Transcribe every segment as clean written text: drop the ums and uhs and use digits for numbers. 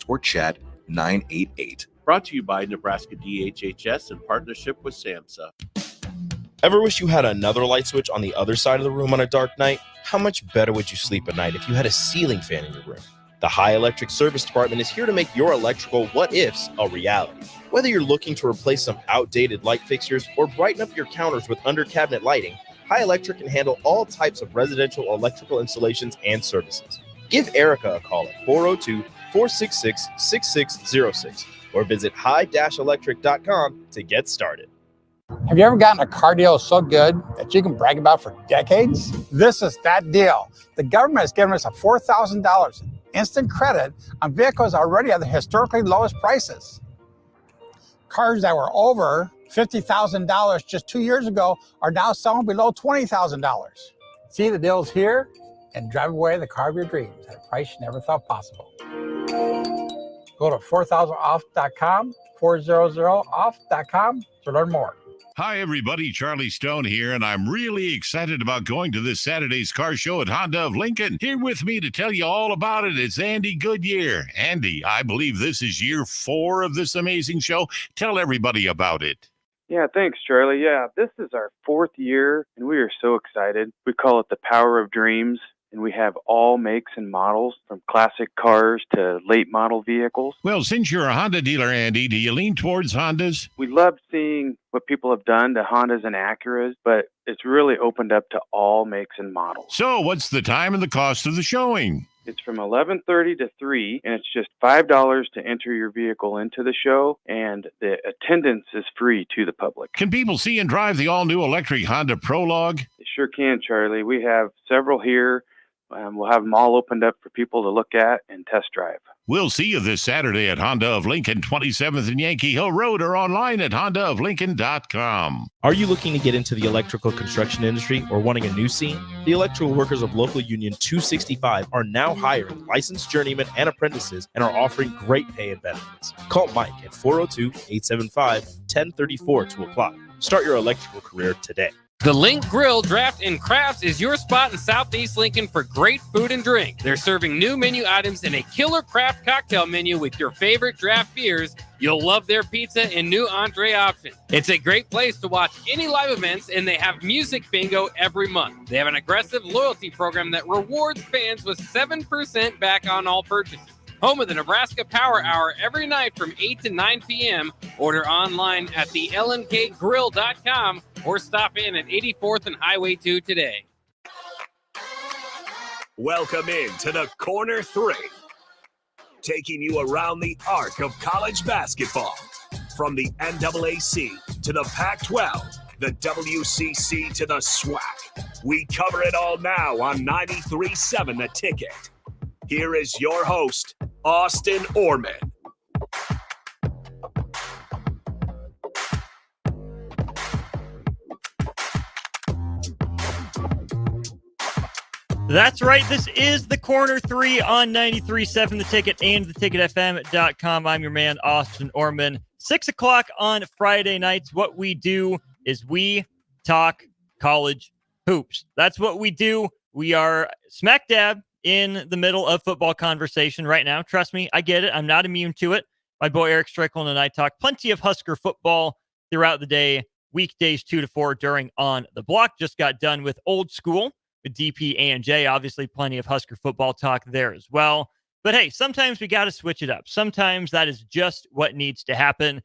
text or chat 988. Brought to you by Nebraska DHHS in partnership with SAMHSA. Ever wish you had another light switch on the other side of the room on a dark night? How much better would you sleep at night if you had a ceiling fan in your room? The High Electric Service Department is here to make your electrical what-ifs a reality. Whether you're looking to replace some outdated light fixtures or brighten up your counters with under-cabinet lighting, High Electric can handle all types of residential electrical installations and services. Give Erica a call at 402-466-6606 or visit high-electric.com to get started. Have you ever gotten a car deal so good that you can brag about for decades? This is that deal. The government has given us a $4,000 instant credit on vehicles already at the historically lowest prices. Cars that were over $50,000 just 2 years ago are now selling below $20,000. See the deals here and drive away the car of your dreams at a price you never thought possible. Go to 4000off.com, 400off.com to learn more. Hi, everybody. Charlie Stone here, and I'm really excited about going to this Saturday's car show at Honda of Lincoln. Here with me to tell you all about it is Andy Goodyear. Andy, I believe this is year 4 of this amazing show. Tell everybody about it. Yeah, thanks, Charlie. Yeah, this is our 4th year, and we are so excited. We call it the Power of Dreams, and we have all makes and models, from classic cars to late model vehicles. Well, since you're a Honda dealer, Andy, do you lean towards Hondas? We love seeing what people have done to Hondas and Acuras, but it's really opened up to all makes and models. So what's the time and the cost of the showing? It's from 11:30 to 3, and it's just $5 to enter your vehicle into the show, and the attendance is free to the public. Can people see and drive the all-new electric Honda Prologue? They sure can, Charlie. We have several here. We'll have them all opened up for people to look at and test drive. We'll see you this Saturday at Honda of Lincoln, 27th and Yankee Hill Road, or online at hondaoflincoln.com. Are you looking to get into the electrical construction industry or wanting a new scene? The electrical workers of local union 265 are now hiring licensed journeymen and apprentices and are offering great pay and benefits. Call Mike at 402-875-1034 to apply. Start your electrical career today. The Link Grill, Draft, and Crafts is your spot in Southeast Lincoln for great food and drink. They're serving new menu items and a killer craft cocktail menu with your favorite draft beers. You'll love their pizza and new entree options. It's a great place to watch any live events, and they have music bingo every month. They have an aggressive loyalty program that rewards fans with 7% back on all purchases. Home of the Nebraska Power Hour every night from 8 to 9 p.m. Order online at the lnkgrill.com or stop in at 84th and Highway 2 today. Welcome in to the Corner 3, taking you around the arc of college basketball. From the NAAC to the Pac-12, the WCC to the SWAC. We cover it all now on 93.7 The Ticket. Here is your host, Austin Oerman. That's right. This is the Corner 3 on 93.7 The Ticket and theticketfm.com. I'm your man, Austin Oerman. 6 o'clock on Friday nights. What we do is we talk college hoops. That's what we do. We are smack dab in the middle of football conversation right now. Trust me, I get it. I'm not immune to it. My boy Eric Strickland and I talk plenty of Husker football throughout the day, weekdays 2 to 4 during On the Block. Just got done with Old School with DP and J. Obviously, plenty of Husker football talk there as well. But hey, sometimes we got to switch it up. Sometimes that is just what needs to happen.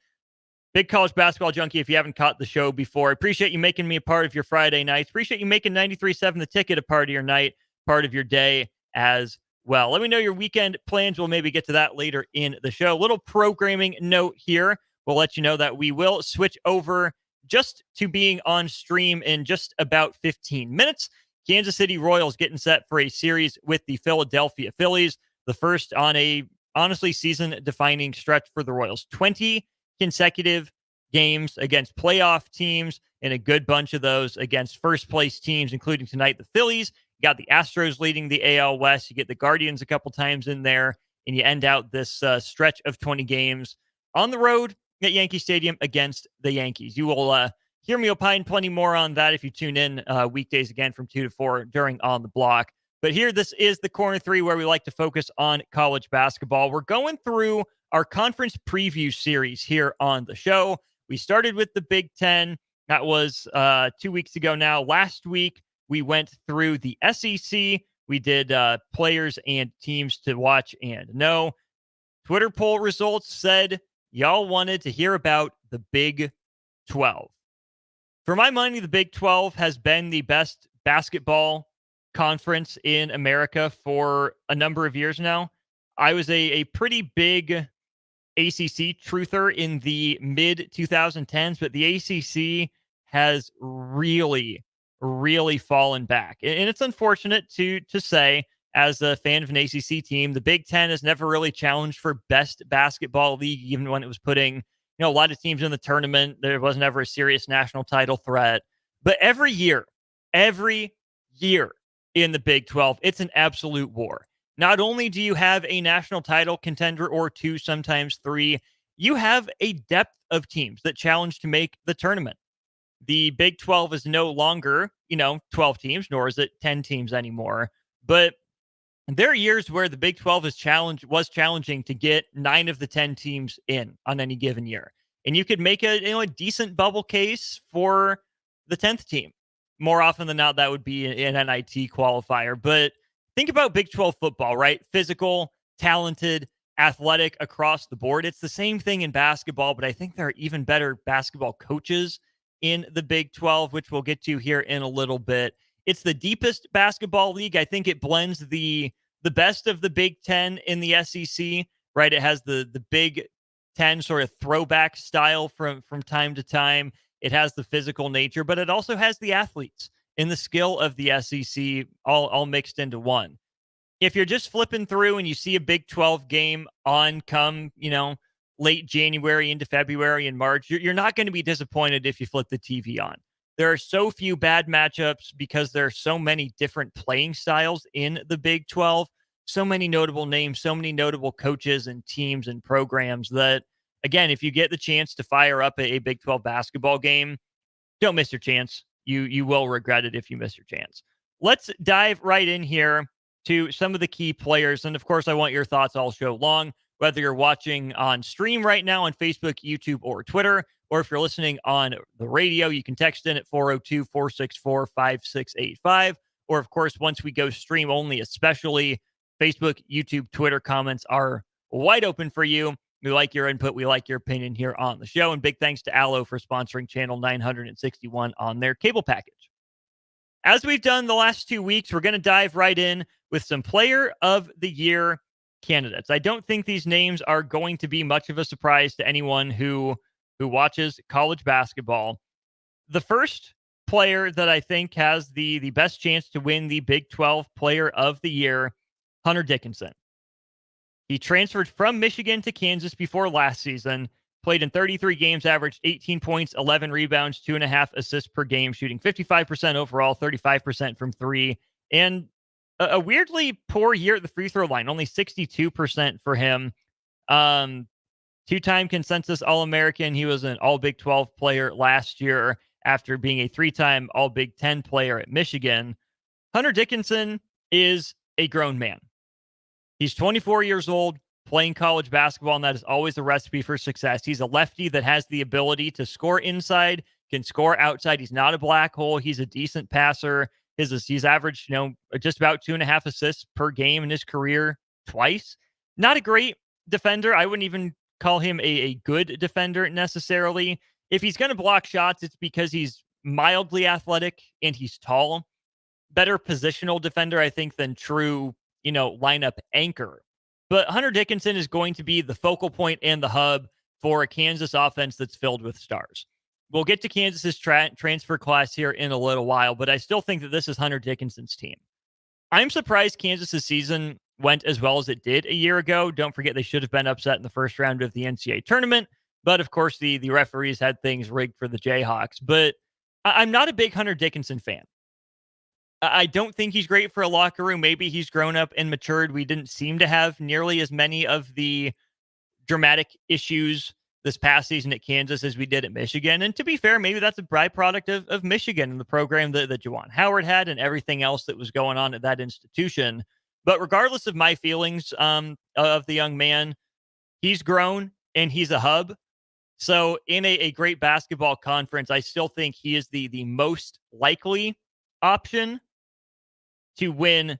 Big college basketball junkie, if you haven't caught the show before, I appreciate you making me a part of your Friday nights. Appreciate you making 93.7 The Ticket a part of your night, part of your day as well. Let me know your weekend plans. We'll maybe get to that later in the show. Little programming note here. We'll let you know that we will switch over just to being on stream in just about 15 minutes. Kansas City Royals getting set for a series with the Philadelphia Phillies. The first on a, honestly, season-defining stretch for the Royals. 20 consecutive games against playoff teams, and a good bunch of those against first-place teams, including tonight the Phillies. You got the Astros leading the AL West. You get the Guardians a couple times in there, and you end out this stretch of 20 games on the road at Yankee Stadium against the Yankees. You will hear me opine plenty more on that if you tune in weekdays again from 2 to 4 during On the Block. But here, this is the Corner 3 where we like to focus on college basketball. We're going through our conference preview series here on the show. We started with the Big Ten. That was 2 weeks ago now. Last week, we went through the SEC. We did players and teams to watch and know. Twitter poll results said y'all wanted to hear about the Big 12. For my money, the Big 12 has been the best basketball conference in America for a number of years now. I was a pretty big ACC truther in the mid 2010s, but the ACC has really, really fallen back. And it's unfortunate to say, as a fan of an ACC team, the Big Ten has never really challenged for best basketball league, even when it was putting a lot of teams in the tournament. There wasn't ever a serious national title threat. But every year in the Big 12, it's an absolute war. Not only do you have a national title contender or two, sometimes three, you have a depth of teams that challenge to make the tournament. The Big 12 is no longer, 12 teams, nor is it 10 teams anymore. But there are years where the Big 12 was challenging to get 9 of the 10 teams in on any given year. And you could make a decent bubble case for the 10th team. More often than not, that would be an NIT qualifier. But think about Big 12 football, right? Physical, talented, athletic across the board. It's the same thing in basketball, but I think there are even better basketball coaches in the Big 12, which we'll get to here in a little bit. It's the deepest basketball league. I think it blends the best of the Big Ten in the SEC, right? It has the Big Ten sort of throwback style from time to time. It has the physical nature, but it also has the athletes and the skill of the SEC all mixed into one. If you're just flipping through and you see a Big 12 game on come, late January into February and March, you're not going to be disappointed if you flip the TV on. There are so few bad matchups because there are so many different playing styles in the Big 12, so many notable names, so many notable coaches and teams and programs that, again, if you get the chance to fire up a Big 12 basketball game, don't miss your chance. You will regret it if you miss your chance. Let's dive right in here to some of the key players. And of course, I want your thoughts all show long, whether you're watching on stream right now on Facebook, YouTube, or Twitter, or if you're listening on the radio, you can text in at 402-464-5685. Or of course, once we go stream only, especially Facebook, YouTube, Twitter comments are wide open for you. We like your input. We like your opinion here on the show. And big thanks to Allo for sponsoring channel 961 on their cable package. As we've done the last 2 weeks, we're going to dive right in with some Player of the Year candidates. I don't think these names are going to be much of a surprise to anyone who watches college basketball. The first player that I think has the best chance to win the Big 12 Player of the Year, Hunter Dickinson. He transferred from Michigan to Kansas before last season, played in 33 games, averaged 18 points, 11 rebounds, 2.5 assists per game, shooting 55% overall, 35% from three, and a weirdly poor year at the free throw line, only 62% for him. Two-time consensus All-American. He was an All-Big 12 player last year after being a three-time All-Big 10 player at Michigan. Hunter Dickinson is a grown man. He's 24 years old, playing college basketball, and that is always a recipe for success. He's a lefty that has the ability to score inside, can score outside. He's not a black hole. He's a decent passer. He's averaged, just about 2.5 assists per game in his career twice. Not a great defender. I wouldn't even call him a good defender necessarily. If he's going to block shots, it's because he's mildly athletic and he's tall. Better positional defender, I think, than true lineup anchor. But Hunter Dickinson is going to be the focal point and the hub for a Kansas offense that's filled with stars. We'll get to Kansas's transfer class here in a little while, but I still think that this is Hunter Dickinson's team. I'm surprised Kansas's season went as well as it did a year ago. Don't forget they should have been upset in the first round of the NCAA tournament, but of course the referees had things rigged for the Jayhawks. But I'm not a big Hunter Dickinson fan. I don't think he's great for a locker room. Maybe he's grown up and matured. We didn't seem to have nearly as many of the dramatic issues this past season at Kansas as we did at Michigan. And to be fair, maybe that's a byproduct of Michigan and the program that Juwan Howard had and everything else that was going on at that institution. But regardless of my feelings of the young man, he's grown and he's a hub. So in a great basketball conference, I still think he is the most likely option to win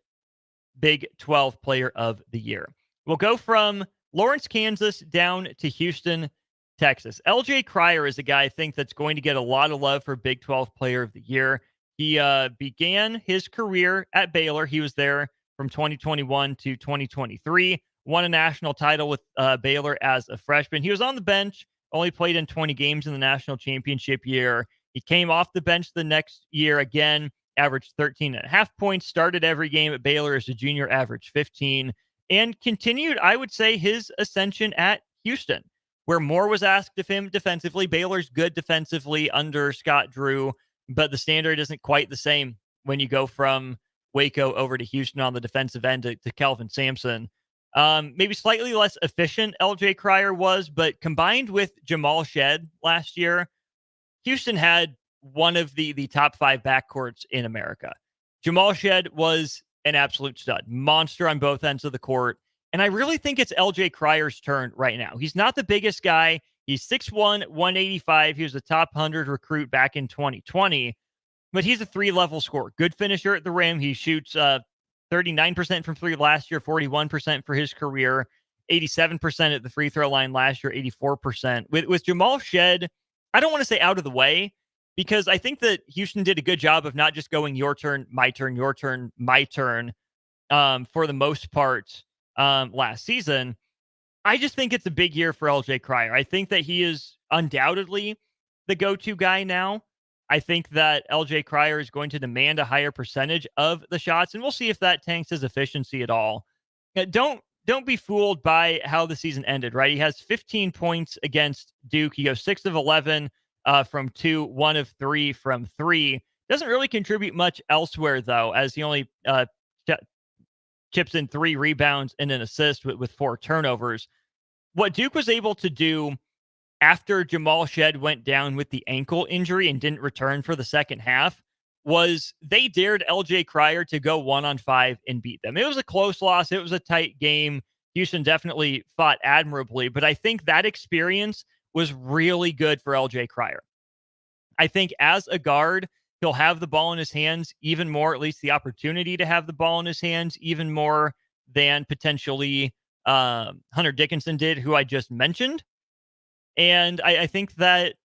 Big 12 Player of the Year. We'll go from Lawrence, Kansas down to Houston, Texas. LJ Cryer is a guy I think that's going to get a lot of love for Big 12 Player of the Year. He began his career at Baylor. He was there from 2021 to 2023, won a national title with Baylor as a freshman. He was on the bench, only played in 20 games in the national championship year. He came off the bench the next year again, averaged 13.5 points, started every game at Baylor as a junior, averaged 15, and continued, I would say, his ascension at Houston, where more was asked of him defensively. Baylor's good defensively under Scott Drew, but the standard isn't quite the same when you go from Waco over to Houston on the defensive end to Kelvin Sampson. Maybe slightly less efficient LJ Cryer was, but combined with Jamal Shed last year, Houston had one of the top 5 backcourts in America. Jamal Shed was an absolute stud, monster on both ends of the court. And I really think it's LJ Cryer's turn right now. He's not the biggest guy. He's 6'1", 185. He was a top 100 recruit back in 2020, but he's a 3-level scorer. Good finisher at the rim. He shoots 39% from 3 last year, 41% for his career, 87% at the free throw line last year, 84%. With Jamal Shed, I don't want to say out of the way, because I think that Houston did a good job of not just going your turn, my turn, your turn, my turn for the most part last season. I just think it's a big year for LJ Cryer. I think that he is undoubtedly the go-to guy now. I think that LJ Cryer is going to demand a higher percentage of the shots, and we'll see if that tanks his efficiency at all. Don't be fooled by how the season ended, right? He has 15 points against Duke. He goes 6 of 11 from 2, 1 of 3 from 3. Doesn't really contribute much elsewhere, though, as he only chips in 3 rebounds and an assist with 4 turnovers. What Duke was able to do after Jamal Shed went down with the ankle injury and didn't return for the second half was they dared LJ Cryer to go 1-on-5 and beat them. It was a close loss. It was a tight game. Houston definitely fought admirably, but I think that experience was really good for LJ Cryer. I think as a guard, he'll have the ball in his hands even more, at least the opportunity to have the ball in his hands even more than potentially Hunter Dickinson did, who I just mentioned. And I think that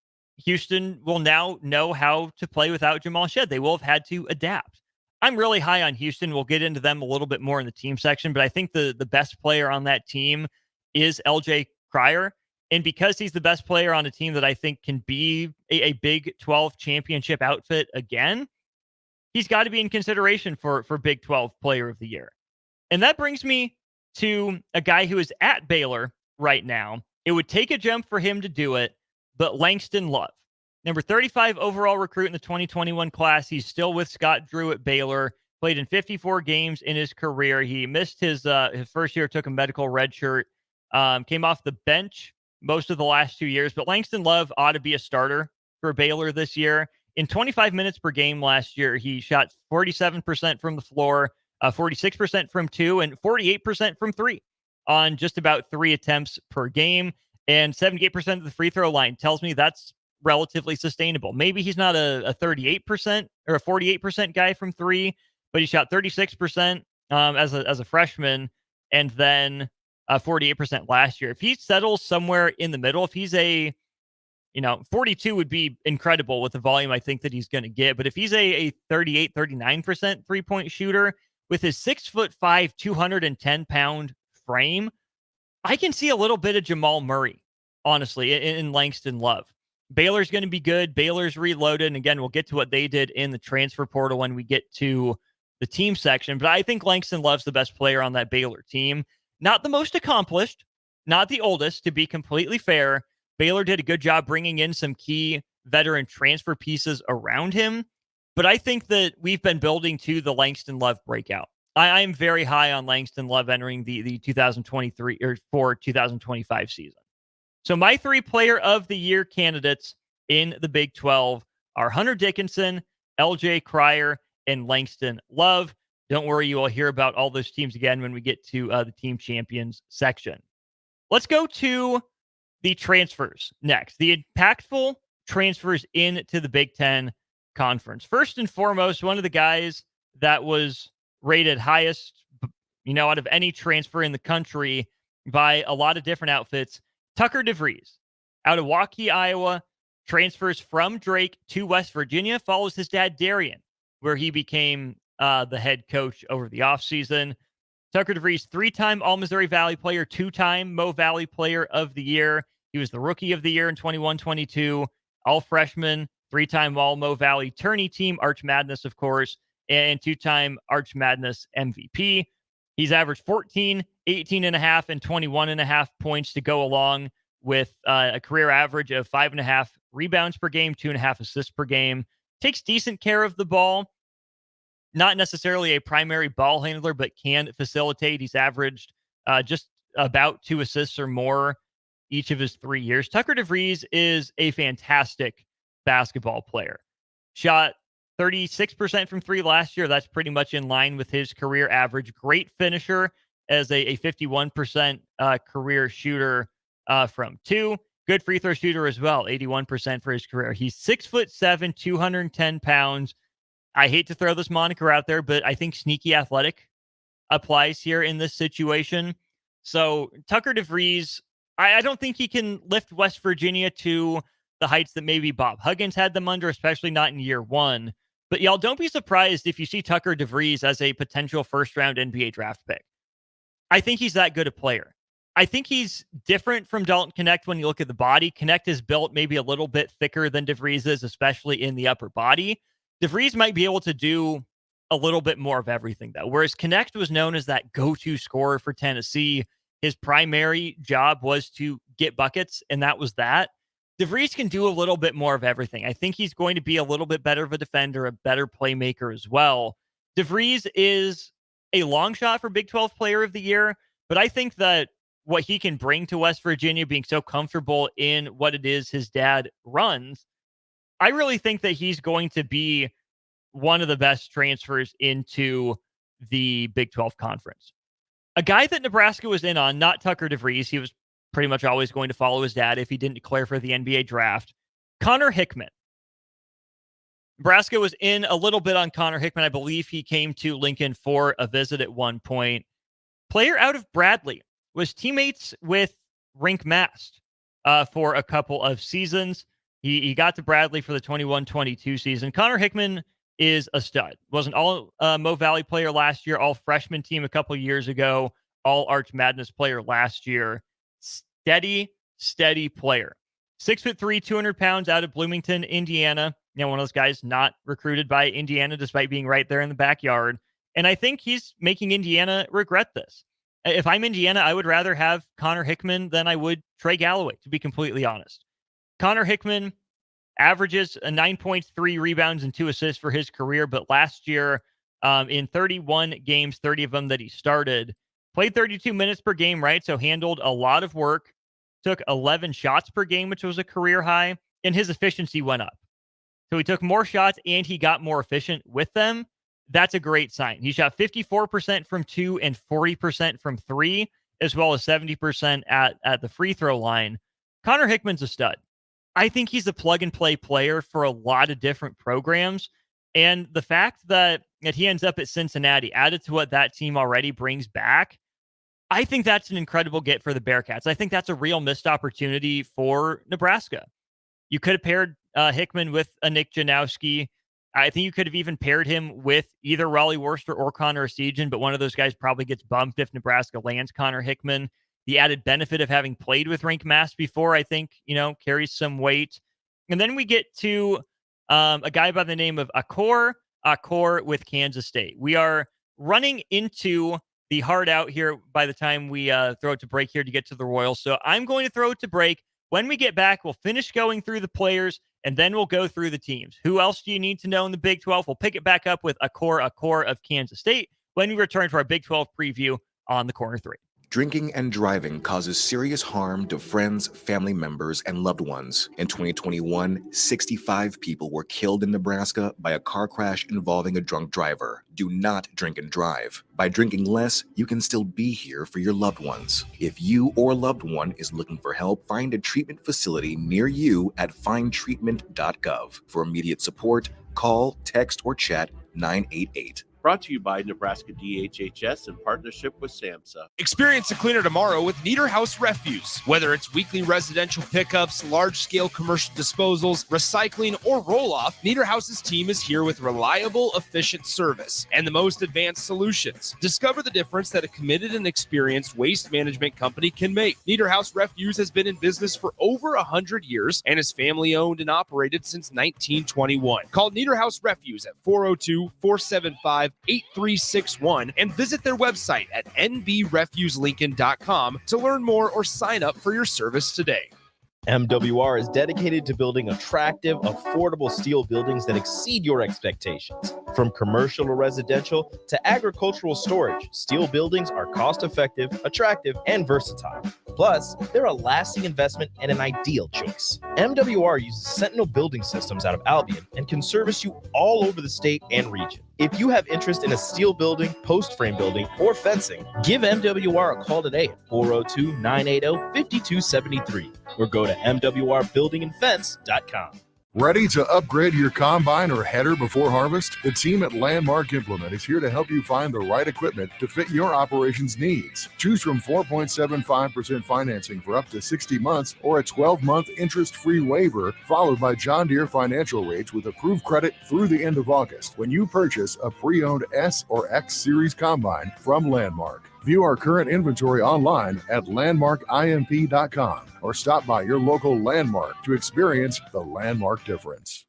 Houston will now know how to play without Jamal Shed. They will have had to adapt. I'm really high on Houston. We'll get into them a little bit more in the team section, but I think the best player on that team is LJ Cryer. And because he's the best player on a team that I think can be a Big 12 championship outfit again, he's got to be in consideration for Big 12 Player of the Year. And that brings me to a guy who is at Baylor right now. It would take a jump for him to do it, but Langston Love, number 35 overall recruit in the 2021 class. He's still with Scott Drew at Baylor, played in 54 games in his career. He missed his first year, took a medical redshirt, came off the bench most of the last 2 years, but Langston Love ought to be a starter for Baylor this year. In 25 minutes per game last year, he shot 47% from the floor, 46% from 2, and 48% from 3 on just about 3 attempts per game. And 78% of the free throw line tells me that's relatively sustainable. Maybe he's not a 38% or a 48% guy from 3, but he shot 36% as a freshman, and then 48% last year. If he settles somewhere in the middle, if he's 42 would be incredible with the volume I think that he's going to get. But if he's a 38, 39% 3-point shooter with his 6'5", 210-pound frame, I can see a little bit of Jamal Murray, honestly, in Langston Love. Baylor's going to be good. Baylor's reloaded. And again, we'll get to what they did in the transfer portal when we get to the team section. But I think Langston Love's the best player on that Baylor team. Not the most accomplished, not the oldest, to be completely fair. Baylor did a good job bringing in some key veteran transfer pieces around him. But I think that we've been building to the Langston Love breakout. I am very high on Langston Love entering the 2023 or 2025 season. So my 3 player of the year candidates in the Big 12 are Hunter Dickinson, LJ Cryer, and Langston Love. Don't worry, you will hear about all those teams again when we get to the team champions section. Let's go to the transfers next. The impactful transfers into the Big Ten Conference. First and foremost, one of the guys that was rated highest, out of any transfer in the country by a lot of different outfits, Tucker DeVries, out of Waukee, Iowa, transfers from Drake to West Virginia, follows his dad, Darian, where he became the head coach over the offseason. Tucker DeVries, 3-time All-Missouri Valley player, 2-time Mo Valley player of the year. He was the rookie of the year in 21-22, all-freshman, 3-time All-Mo Valley tourney team, Arch Madness, of course, and 2-time Arch Madness MVP. He's averaged 14, 18.5, and 21.5 points to go along with a career average of 5.5 rebounds per game, 2.5 assists per game. Takes decent care of the ball. Not necessarily a primary ball handler, but can facilitate. He's averaged just about 2 assists or more each of his 3 years. Tucker DeVries is a fantastic basketball player. Shot 36% from 3 last year. That's pretty much in line with his career average. Great finisher as a 51% career shooter from 2. Good free throw shooter as well, 81% for his career. He's 6'7", 210 pounds. I hate to throw this moniker out there, but I think sneaky athletic applies here in this situation. So Tucker DeVries, I don't think he can lift West Virginia to the heights that maybe Bob Huggins had them under, especially not in year 1. But y'all, don't be surprised if you see Tucker DeVries as a potential first-round NBA draft pick. I think he's that good a player. I think he's different from Dalton Knecht when you look at the body. Knecht is built maybe a little bit thicker than DeVries is, especially in the upper body. DeVries might be able to do a little bit more of everything, though. Whereas Knecht was known as that go-to scorer for Tennessee. His primary job was to get buckets, and that was that. DeVries can do a little bit more of everything. I think he's going to be a little bit better of a defender, a better playmaker as well. DeVries is a long shot for Big 12 Player of the Year, but I think that what he can bring to West Virginia, being so comfortable in what it is his dad runs, I really think that he's going to be one of the best transfers into the Big 12 Conference. A guy that Nebraska was in on, not Tucker DeVries. He was pretty much always going to follow his dad if he didn't declare for the NBA draft. Connor Hickman. Nebraska was in a little bit on Connor Hickman. I believe he came to Lincoln for a visit at one point. Player out of Bradley, was teammates with Rink Mast for a couple of seasons. He got to Bradley for the 21-22 season. Connor Hickman is a stud. Was an all-Mo Valley player last year, all-freshman team a couple years ago, all-Arch Madness player last year. Steady player. 6'3", 200 pounds out of Bloomington, Indiana. One of those guys not recruited by Indiana despite being right there in the backyard. And I think he's making Indiana regret this. If I'm Indiana, I would rather have Connor Hickman than I would Trey Galloway, to be completely honest. Connor Hickman averages a 9.3 rebounds and 2 assists for his career, but last year in 31 games, 30 of them that he started, played 32 minutes per game, right? So handled a lot of work, took 11 shots per game, which was a career high, and his efficiency went up. So he took more shots and he got more efficient with them. That's a great sign. He shot 54% from 2 and 40% from 3, as well as 70% at the free throw line. Connor Hickman's a stud. I think he's a plug-and-play player for a lot of different programs. And the fact that he ends up at Cincinnati, added to what that team already brings back, I think that's an incredible get for the Bearcats. I think that's a real missed opportunity for Nebraska. You could have paired Hickman with a Nick Janowski. I think you could have even paired him with either Raleigh Worcester or Connor Essegian, but one of those guys probably gets bumped if Nebraska lands Connor Hickman. The added benefit of having played with Rink Mast before, I think, carries some weight. And then we get to a guy by the name of Akor with Kansas State. We are running into the hard out here by the time we throw it to break here to get to the Royals. So I'm going to throw it to break. When we get back, we'll finish going through the players, and then we'll go through the teams. Who else do you need to know in the Big 12? We'll pick it back up with Akor of Kansas State when we return to our Big 12 preview on the Corner 3. Drinking and driving causes serious harm to friends, family members, and loved ones. In 2021, 65 people were killed in Nebraska by a car crash involving a drunk driver. Do not drink and drive. By drinking less, you can still be here for your loved ones. If you or a loved one is looking for help, find a treatment facility near you at findtreatment.gov. For immediate support, call, text, or chat 988. Brought to you by Nebraska DHHS in partnership with SAMHSA. Experience a cleaner tomorrow with Niederhaus Refuse. Whether it's weekly residential pickups, large-scale commercial disposals, recycling, or roll-off, Niederhaus's team is here with reliable, efficient service and the most advanced solutions. Discover the difference that a committed and experienced waste management company can make. Niederhaus Refuse has been in business for over 100 years and is family-owned and operated since 1921. Call Niederhaus Refuse at 402-475-8361 and visit their website at nbrefuselincoln.com to learn more or sign up for your service today. MWR is dedicated to building attractive, affordable steel buildings that exceed your expectations. From commercial to residential to agricultural storage, steel buildings are cost-effective, attractive, and versatile. Plus, they're a lasting investment and an ideal choice. MWR uses Sentinel Building Systems out of Albion and can service you all over the state and region. If you have interest in a steel building, post frame building, or fencing, give MWR a call today at 402-980-5273 or go to mwrbuildingandfence.com. Ready to upgrade your combine or header before harvest? The team at Landmark Implement is here to help you find the right equipment to fit your operations needs. Choose from 4.75% financing for up to 60 months or a 12-month interest-free waiver, followed by John Deere financial rates with approved credit through the end of August when you purchase a pre-owned S or X Series combine from Landmark. View our current inventory online at landmarkimp.com or stop by your local Landmark to experience the Landmark difference.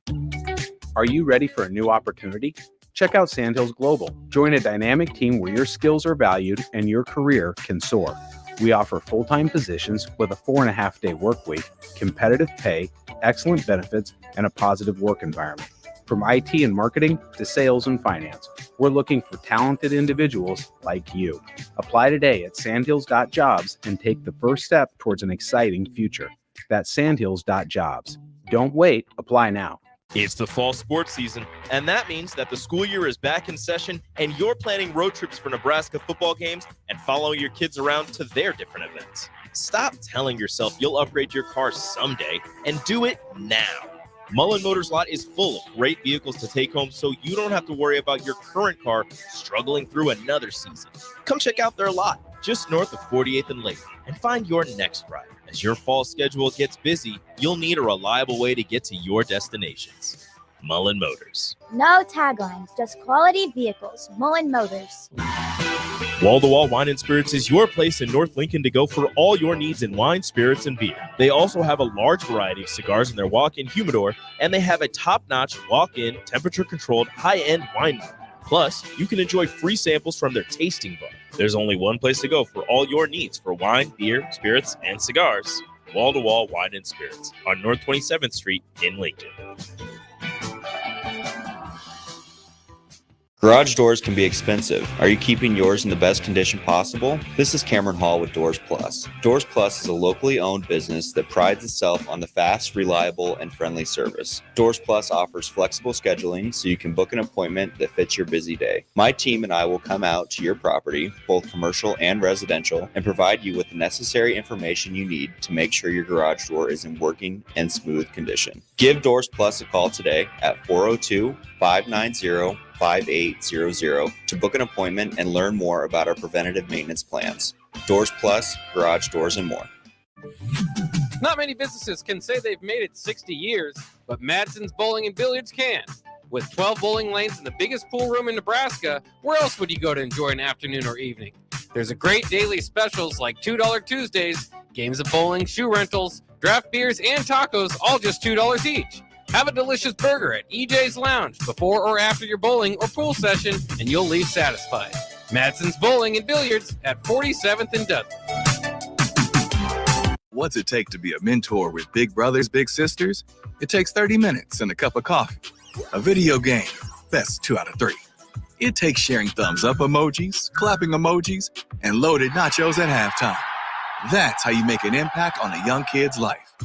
Are you ready for a new opportunity? Check out Sandhills Global. Join a dynamic team where your skills are valued and your career can soar. We offer full-time positions with a 4.5-day work week, competitive pay, excellent benefits, and a positive work environment. From IT and marketing to sales and finance, we're looking for talented individuals like you. Apply today at sandhills.jobs and take the first step towards an exciting future. That's sandhills.jobs. Don't wait, apply now. It's the fall sports season, and that means that the school year is back in session and you're planning road trips for Nebraska football games and following your kids around to their different events. Stop telling yourself you'll upgrade your car someday and do it now. Mullen Motors Lot is full of great vehicles to take home so you don't have to worry about your current car struggling through another season. Come check out their lot just north of 48th and Lake and find your next ride. As your fall schedule gets busy, you'll need a reliable way to get to your destinations. Mullen Motors. No taglines, just quality vehicles. Mullen Motors. Wall-to-Wall Wine and Spirits is your place in North Lincoln to go for all your needs in wine, spirits, and beer. They also have a large variety of cigars in their walk-in humidor, and they have a top-notch walk-in, temperature-controlled, high-end wine bar. Plus, you can enjoy free samples from their tasting bar. There's only one place to go for all your needs for wine, beer, spirits, and cigars. Wall-to-Wall Wine and Spirits on North 27th Street in Lincoln. Garage doors can be expensive. Are you keeping yours in the best condition possible? This is Cameron Hall with Doors Plus. Doors Plus is a locally owned business that prides itself on the fast, reliable, and friendly service. Doors Plus offers flexible scheduling so you can book an appointment that fits your busy day. My team and I will come out to your property, both commercial and residential, and provide you with the necessary information you need to make sure your garage door is in working and smooth condition. Give Doors Plus a call today at 402-590-5800 to book an appointment and learn more about our preventative maintenance plans. Doors Plus, garage doors, and more. Not many businesses can say they've made it 60 years, but Madsen's Bowling and Billiards can. With 12 bowling lanes and the biggest pool room in Nebraska, where else would you go to enjoy an afternoon or evening? There's a great daily specials like $2 Tuesdays, games of bowling, shoe rentals, draft beers, and tacos, all just $2 each. Have a delicious burger at EJ's Lounge before or after your bowling or pool session, and you'll leave satisfied. Madsen's Bowling and Billiards at 47th and Dudley. What's it take to be a mentor with big brothers, big sisters? It takes 30 minutes and a cup of coffee. A video game, best 2 out of 3. It takes sharing thumbs up emojis, clapping emojis, and loaded nachos at halftime. That's how you make an impact on a young kid's life.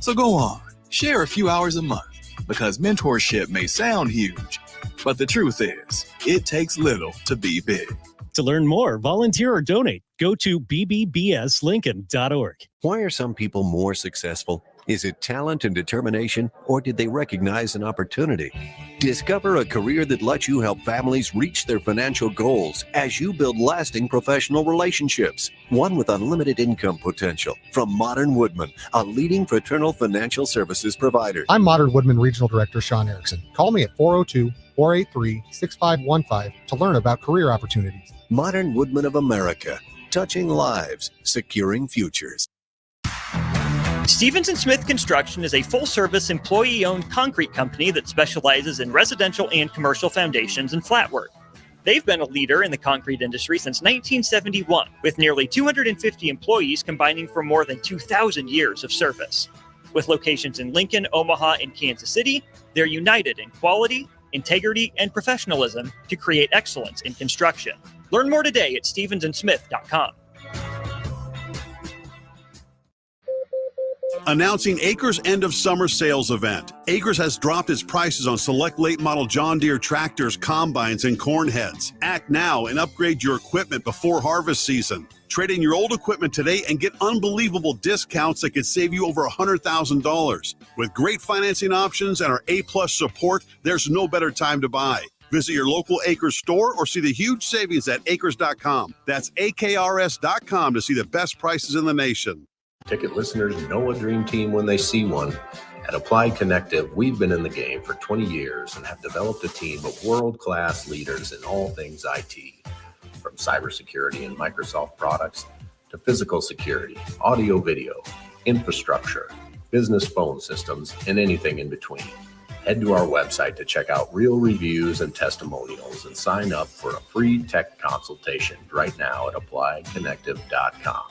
So go on, share a few hours a month, because mentorship may sound huge, but the truth is, it takes little to be big. To learn more, volunteer or donate, go to bbbslincoln.org. Why are some people more successful? Is it talent and determination, or did they recognize an opportunity? Discover a career that lets you help families reach their financial goals as you build lasting professional relationships. One with unlimited income potential. From Modern Woodman, a leading fraternal financial services provider. I'm Modern Woodman Regional Director Sean Erickson. Call me at 402-483-6515 to learn about career opportunities. Modern Woodman of America, touching lives, securing futures. Stevens & Smith Construction is a full-service, employee-owned concrete company that specializes in residential and commercial foundations and flat work. They've been a leader in the concrete industry since 1971, with nearly 250 employees combining for more than 2,000 years of service. With locations in Lincoln, Omaha, and Kansas City, they're united in quality, integrity, and professionalism to create excellence in construction. Learn more today at stevensandsmith.com. Announcing Acres' end of summer sales event. Acres has dropped its prices on select late model John Deere tractors, combines, and corn heads. Act now and upgrade your equipment before harvest season. Trade in your old equipment today and get unbelievable discounts that could save you over $100,000. With great financing options and our A-plus support, there's no better time to buy. Visit your local Acres store or see the huge savings at acres.com. That's AKRS.com to see the best prices in the nation. Ticket listeners know a dream team when they see one. At Applied Connective, we've been in the game for 20 years and have developed a team of world-class leaders in all things IT. From cybersecurity and Microsoft products to physical security, audio-video, infrastructure, business phone systems, and anything in between. Head to our website to check out real reviews and testimonials and sign up for a free tech consultation right now at appliedconnective.com.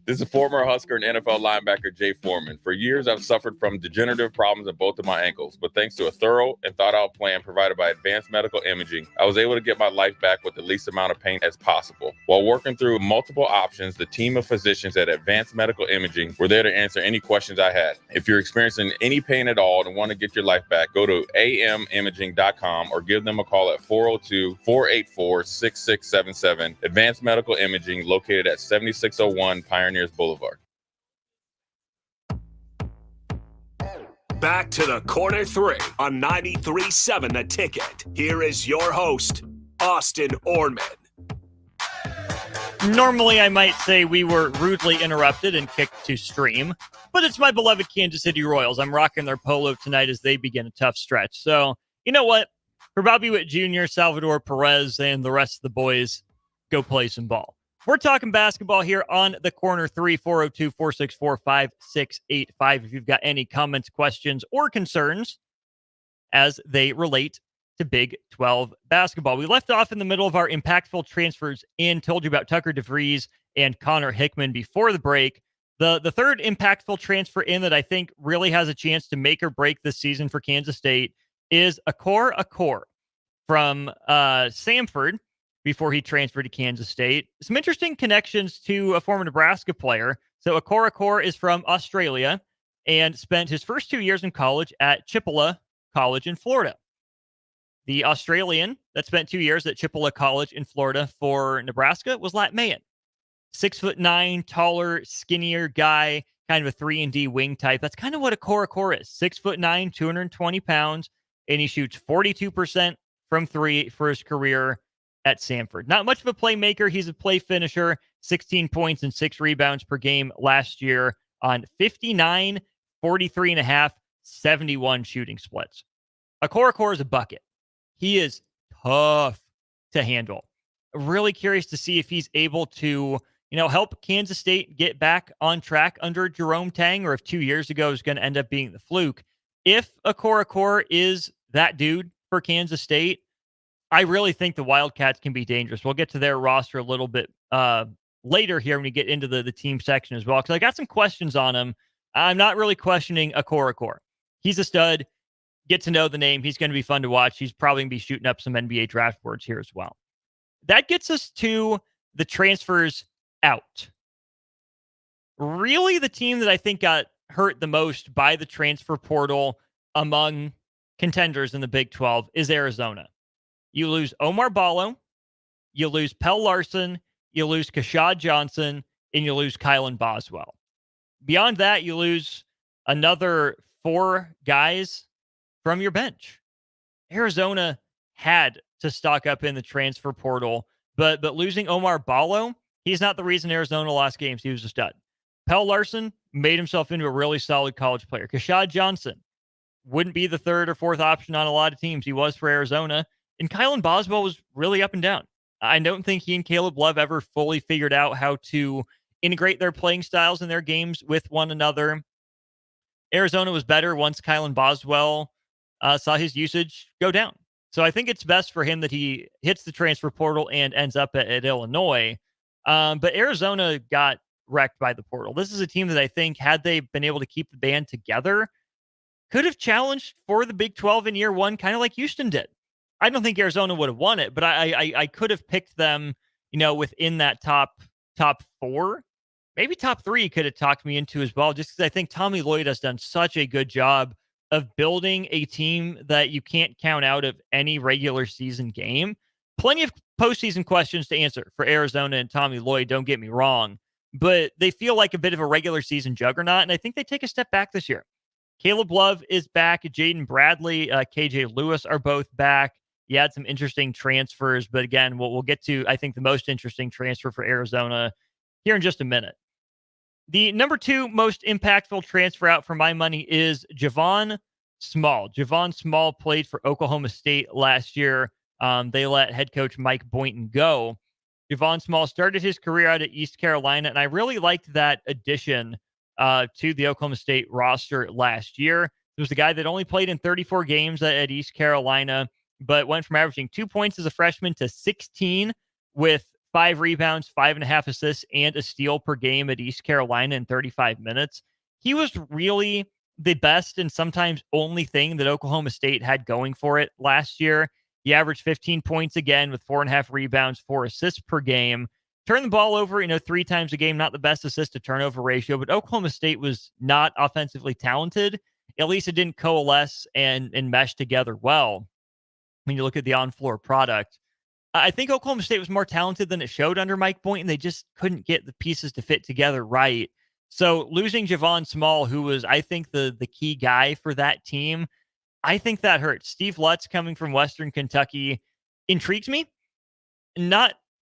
This is former Husker and NFL linebacker Jay Foreman. For years, I've suffered from degenerative problems in both of my ankles, but thanks to a thorough and thought-out plan provided by Advanced Medical Imaging, I was able to get my life back with the least amount of pain as possible. While working through multiple options, the team of physicians at Advanced Medical Imaging were there to answer any questions I had. If you're experiencing any pain at all and want to get your life back, go to amimaging.com or give them a call at 402-484-6677. Advanced Medical Imaging, located at 7601 Pioneers Boulevard. Back to the corner three on 93.7 The Ticket. Here is your host, Austin Oerman. Normally, I might say we were rudely interrupted and kicked to stream, but it's my beloved Kansas City Royals. I'm rocking their polo tonight as they begin a tough stretch. So, you know what? For Bobby Witt Jr., Salvador Perez, and the rest of the boys, go play some ball. We're talking basketball here on the corner three, 402-464-5685. If you've got any comments, questions, or concerns as they relate to Big 12 basketball. We left off in the middle of our impactful transfers and told you about Tucker DeVries and Connor Hickman before the break. The third impactful transfer in that I think really has a chance to make or break this season for Kansas State is Oerman from Samford, before he transferred to Kansas State. Some interesting connections to a former Nebraska player. So Oerman is from Australia and spent his first 2 years in college at Chippewa College in Florida. The Australian that spent 2 years at Chippewa College in Florida for Nebraska was Lat Mayen. 6'9", taller, skinnier guy, kind of a 3-and-D wing type. That's kind of what Oerman is. 6'9", 220 pounds, and he shoots 42% from three for his career at Samford. Not much of a playmaker. He's a play finisher, 16 points and 6 rebounds per game last year on 59, 43.5, 71 shooting splits. Oerman is a bucket. He is tough to handle. Really curious to see if he's able to, help Kansas State get back on track under Jerome Tang, or if 2 years ago is going to end up being the fluke. If Oerman is that dude for Kansas State, I really think the Wildcats can be dangerous. We'll get to their roster a little bit later here when we get into the team section as well, because I got some questions on him. I'm not really questioning Oerman. He's a stud. get to know the name. He's going to be fun to watch. He's probably going to be shooting up some NBA draft boards here as well. That gets us to the transfers out. Really, the team that I think got hurt the most by the transfer portal among contenders in the Big 12 is Arizona. You lose Omar Ballo, you lose Pell Larson, you lose Kashad Johnson, and you lose Kylan Boswell. Beyond that, you lose another 4 guys from your bench. Arizona had to stock up in the transfer portal, but losing Omar Ballo, he's not the reason Arizona lost games. He was a stud. Pell Larson made himself into a really solid college player. Kashad Johnson wouldn't be the 3rd or 4th option on a lot of teams. He was for Arizona. And Kylan Boswell was really up and down. I don't think he and Caleb Love ever fully figured out how to integrate their playing styles and their games with one another. Arizona was better once Kylan Boswell saw his usage go down. So I think it's best for him that he hits the transfer portal and ends up at Illinois. But Arizona got wrecked by the portal. This is a team that I think, had they been able to keep the band together, could have challenged for the Big 12 in year one, kind of like Houston did. I don't think Arizona would have won it, but I could have picked them, within that top 4. Maybe top 3 could have talked me into as well, just because I think Tommy Lloyd has done such a good job of building a team that you can't count out of any regular season game. Plenty of postseason questions to answer for Arizona and Tommy Lloyd, don't get me wrong, but they feel like a bit of a regular season juggernaut, and I think they take a step back this year. Caleb Love is back. Jaden Bradley, KJ Lewis are both back. You had some interesting transfers, but again, we'll get to, I think, the most interesting transfer for Arizona here in just a minute. The number 2 most impactful transfer out for my money is Javon Small. Javon Small played for Oklahoma State last year. They let head coach Mike Boynton go. Javon Small started his career out at East Carolina, and I really liked that addition to the Oklahoma State roster last year. It was a guy that only played in 34 games at East Carolina, but went from averaging 2 points as a freshman to 16 with 5 rebounds, 5.5 assists, and a steal per game at East Carolina in 35 minutes. He was really the best and sometimes only thing that Oklahoma State had going for it last year. He averaged 15 points again with 4.5 rebounds, 4 assists per game. Turned the ball over, 3 times a game, not the best assist to turnover ratio, but Oklahoma State was not offensively talented. At least it didn't coalesce and mesh together well when you look at the on-floor product. I think Oklahoma State was more talented than it showed under Mike Boynton. They just couldn't get the pieces to fit together right. So losing Javon Small, who was, I think, the key guy for that team, I think that hurts. Steve Lutz coming from Western Kentucky intrigues me. Not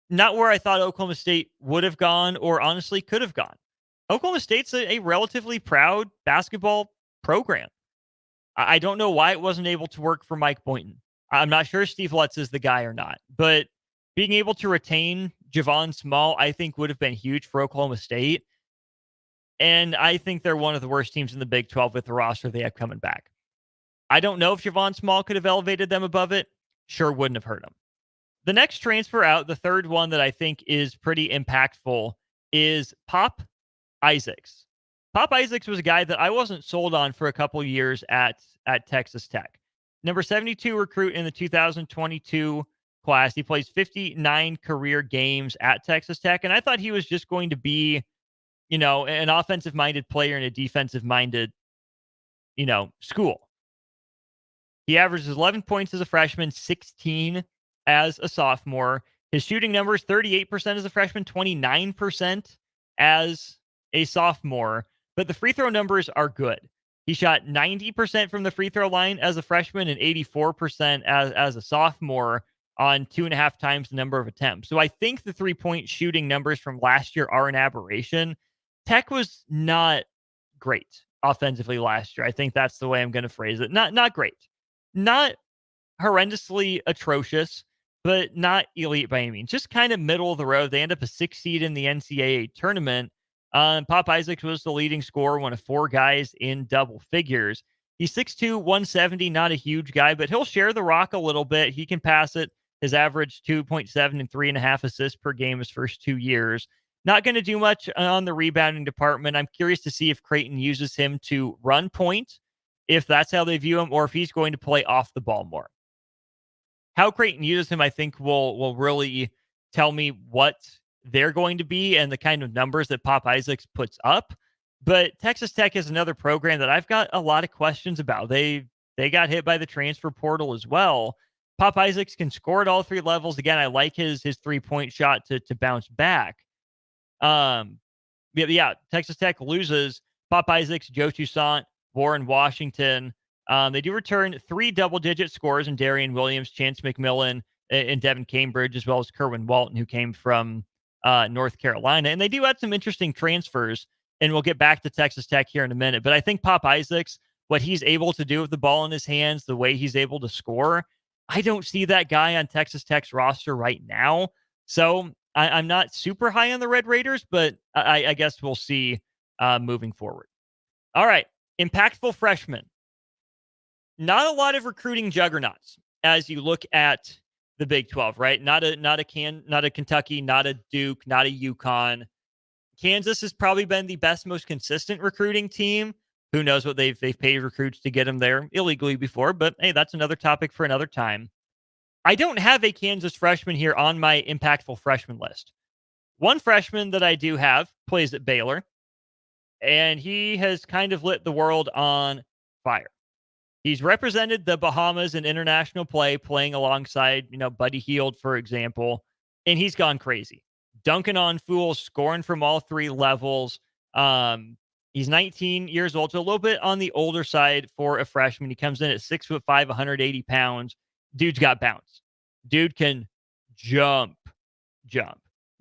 where I thought Oklahoma State would have gone or honestly could have gone. Oklahoma State's a relatively proud basketball program. I don't know why it wasn't able to work for Mike Boynton. I'm not sure Steve Lutz is the guy or not, but being able to retain Javon Small, I think, would have been huge for Oklahoma State. And I think they're one of the worst teams in the Big 12 with the roster they have coming back. I don't know if Javon Small could have elevated them above it. Sure wouldn't have hurt them. The next transfer out, the third one that I think is pretty impactful, is Pop Isaacs. Pop Isaacs was a guy that I wasn't sold on for a couple years at Texas Tech. Number 72 recruit in the 2022 class. He plays 59 career games at Texas Tech, and I thought he was just going to be, an offensive-minded player in a defensive-minded, school. He averages 11 points as a freshman, 16 as a sophomore. His shooting numbers, 38% as a freshman, 29% as a sophomore. But the free throw numbers are good. He shot 90% from the free throw line as a freshman and 84% as a sophomore on 2.5 times the number of attempts. So I think the 3-point shooting numbers from last year are an aberration. Tech was not great offensively last year. I think that's the way I'm going to phrase it. Not great. Not horrendously atrocious, but not elite by any means. Just kind of middle of the road. They end up a 6 seed in the NCAA tournament. Pop Isaacs was the leading scorer, one of 4 guys in double figures. He's 6'2", 170, not a huge guy, but he'll share the rock a little bit. He can pass it. His average 2.7 and 3.5 assists per game his first 2 years. Not going to do much on the rebounding department. I'm curious to see if Creighton uses him to run point if that's how they view him, or if he's going to play off the ball more. How Creighton uses him, I think, will really tell me what they're going to be and the kind of numbers that Pop Isaacs puts up. But Texas Tech is another program that I've got a lot of questions about. They got hit by the transfer portal as well. Pop Isaacs can score at all three levels. Again, I like his 3-point shot to bounce back. Texas Tech loses Pop Isaacs, Joe Toussaint, Warren Washington. They do return 3 double-digit scores in Darian Williams, Chance McMillan, and Devin Cambridge, as well as Kerwin Walton, who came from North Carolina. And they do add some interesting transfers, and we'll get back to Texas Tech here in a minute. But I think Pop Isaacs, what he's able to do with the ball in his hands, the way he's able to score, I don't see that guy on Texas Tech's roster right now. So I'm not super high on the Red Raiders, but I guess we'll see moving forward. All right, impactful freshmen. Not a lot of recruiting juggernauts as you look at the Big 12, right? Not a Kentucky, not a Duke, not a UConn. Kansas has probably been the best, most consistent recruiting team. Who knows what they've paid recruits to get them there illegally before, but hey, that's another topic for another time. I don't have a Kansas freshman here on my impactful freshman list. One freshman that I do have plays at Baylor, and he has kind of lit the world on fire. He's represented the Bahamas in international play, playing alongside, Buddy Hield, for example, and he's gone crazy. Dunking on fools, scoring from all three levels. He's 19 years old, so a little bit on the older side for a freshman. He comes in at 6'5", 180 pounds. Dude's got bounce. Dude can jump.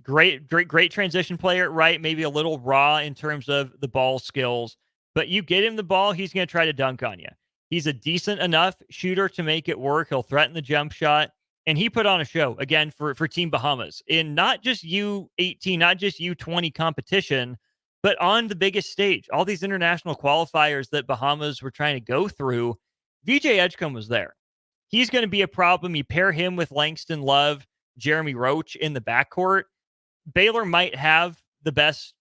Great transition player, right? Maybe a little raw in terms of the ball skills, but you get him the ball, he's going to try to dunk on you. He's a decent enough shooter to make it work. He'll threaten the jump shot. And he put on a show, again, for Team Bahamas in not just U18, not just U20 competition, but on the biggest stage. All these international qualifiers that Bahamas were trying to go through, VJ Edgecombe was there. He's going to be a problem. You pair him with Langston Love, Jeremy Roach in the backcourt. Baylor might have the best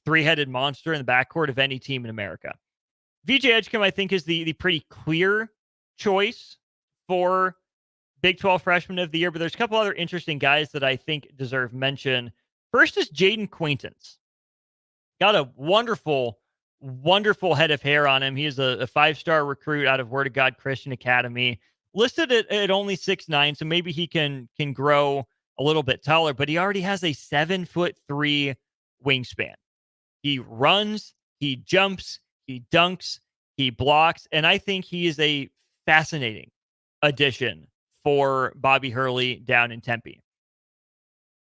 three-headed monster in the backcourt of any team in America. VJ Edgecombe, I think, is the pretty clear choice for Big 12 Freshman of the Year, but there's a couple other interesting guys that I think deserve mention. First is Jaden Quaintance. Got a wonderful head of hair on him. He is a 5-star recruit out of Word of God Christian Academy. Listed at only 6'9", so maybe he can grow a little bit taller, but he already has a 7'3" wingspan. He runs, he jumps, he dunks, he blocks, and I think he is a fascinating addition for Bobby Hurley down in Tempe.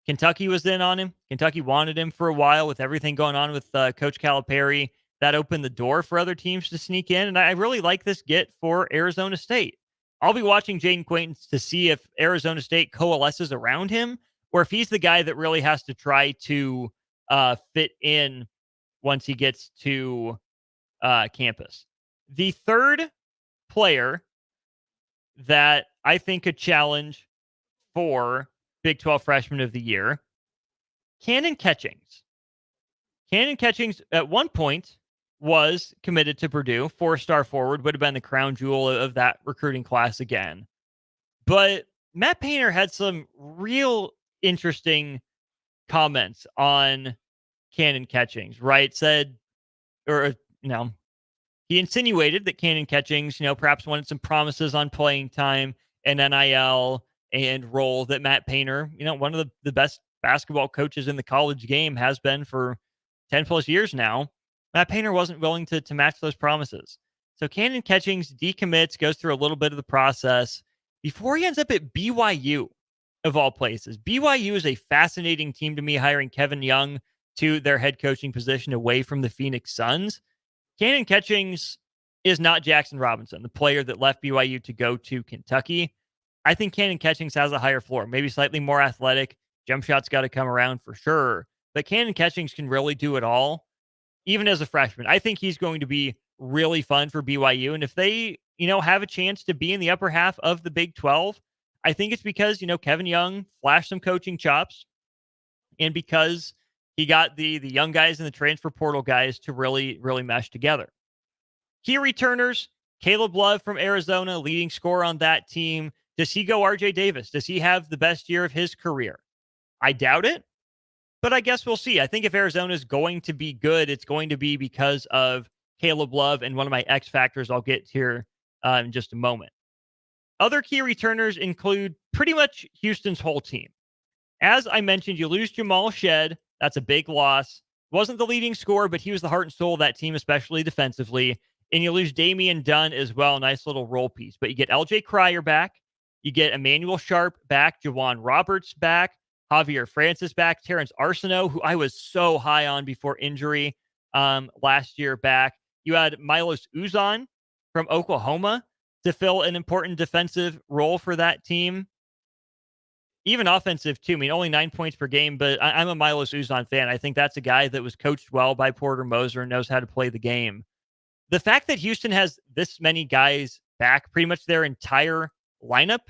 Kentucky was in on him. Kentucky wanted him for a while with everything going on with Coach Calipari. That opened the door for other teams to sneak in, and I really like this get for Arizona State. I'll be watching Jaden Quaintance to see if Arizona State coalesces around him or if he's the guy that really has to try to fit in once he gets to campus. The third player that I think could challenge for Big 12 Freshman of the Year, Cannon Catchings. Cannon Catchings at one point was committed to Purdue, 4-star forward, would have been the crown jewel of that recruiting class again. But Matt Painter had some real interesting comments on Cannon Catchings, right? Said, he insinuated that Cannon Catchings, perhaps wanted some promises on playing time and NIL and role that Matt Painter, one of the best basketball coaches in the college game, has been for 10 plus years now. Matt Painter wasn't willing to match those promises. So Cannon Catchings decommits, goes through a little bit of the process before he ends up at BYU, of all places. BYU is a fascinating team to me, hiring Kevin Young to their head coaching position away from the Phoenix Suns. Cannon Catchings is not Jackson Robinson, the player that left BYU to go to Kentucky. I think Cannon Catchings has a higher floor, maybe slightly more athletic. Jump shots got to come around for sure. But Cannon Catchings can really do it all, even as a freshman. I think he's going to be really fun for BYU. And if they, have a chance to be in the upper half of the Big 12, I think it's because, Kevin Young flashed some coaching chops and because he got the young guys and the transfer portal guys to really, really mesh together. Key returners, Caleb Love from Arizona, leading scorer on that team. Does he go RJ Davis? Does he have the best year of his career? I doubt it, but I guess we'll see. I think if Arizona is going to be good, it's going to be because of Caleb Love and one of my X factors I'll get here in just a moment. Other key returners include pretty much Houston's whole team. As I mentioned, you lose Jamal Shed. That's a big loss. Wasn't the leading scorer, but he was the heart and soul of that team, especially defensively. And you lose Damian Dunn as well. Nice little role piece. But you get LJ Cryer back. You get Emmanuel Sharp back. Jawan Roberts back. Javier Francis back. Terrence Arsenault, who I was so high on before injury last year, back. You had Milos Uzan from Oklahoma to fill an important defensive role for that team. Even offensive, too. I mean, only 9 points per game, but I'm a Milos Uzan fan. I think that's a guy that was coached well by Porter Moser and knows how to play the game. The fact that Houston has this many guys back, pretty much their entire lineup,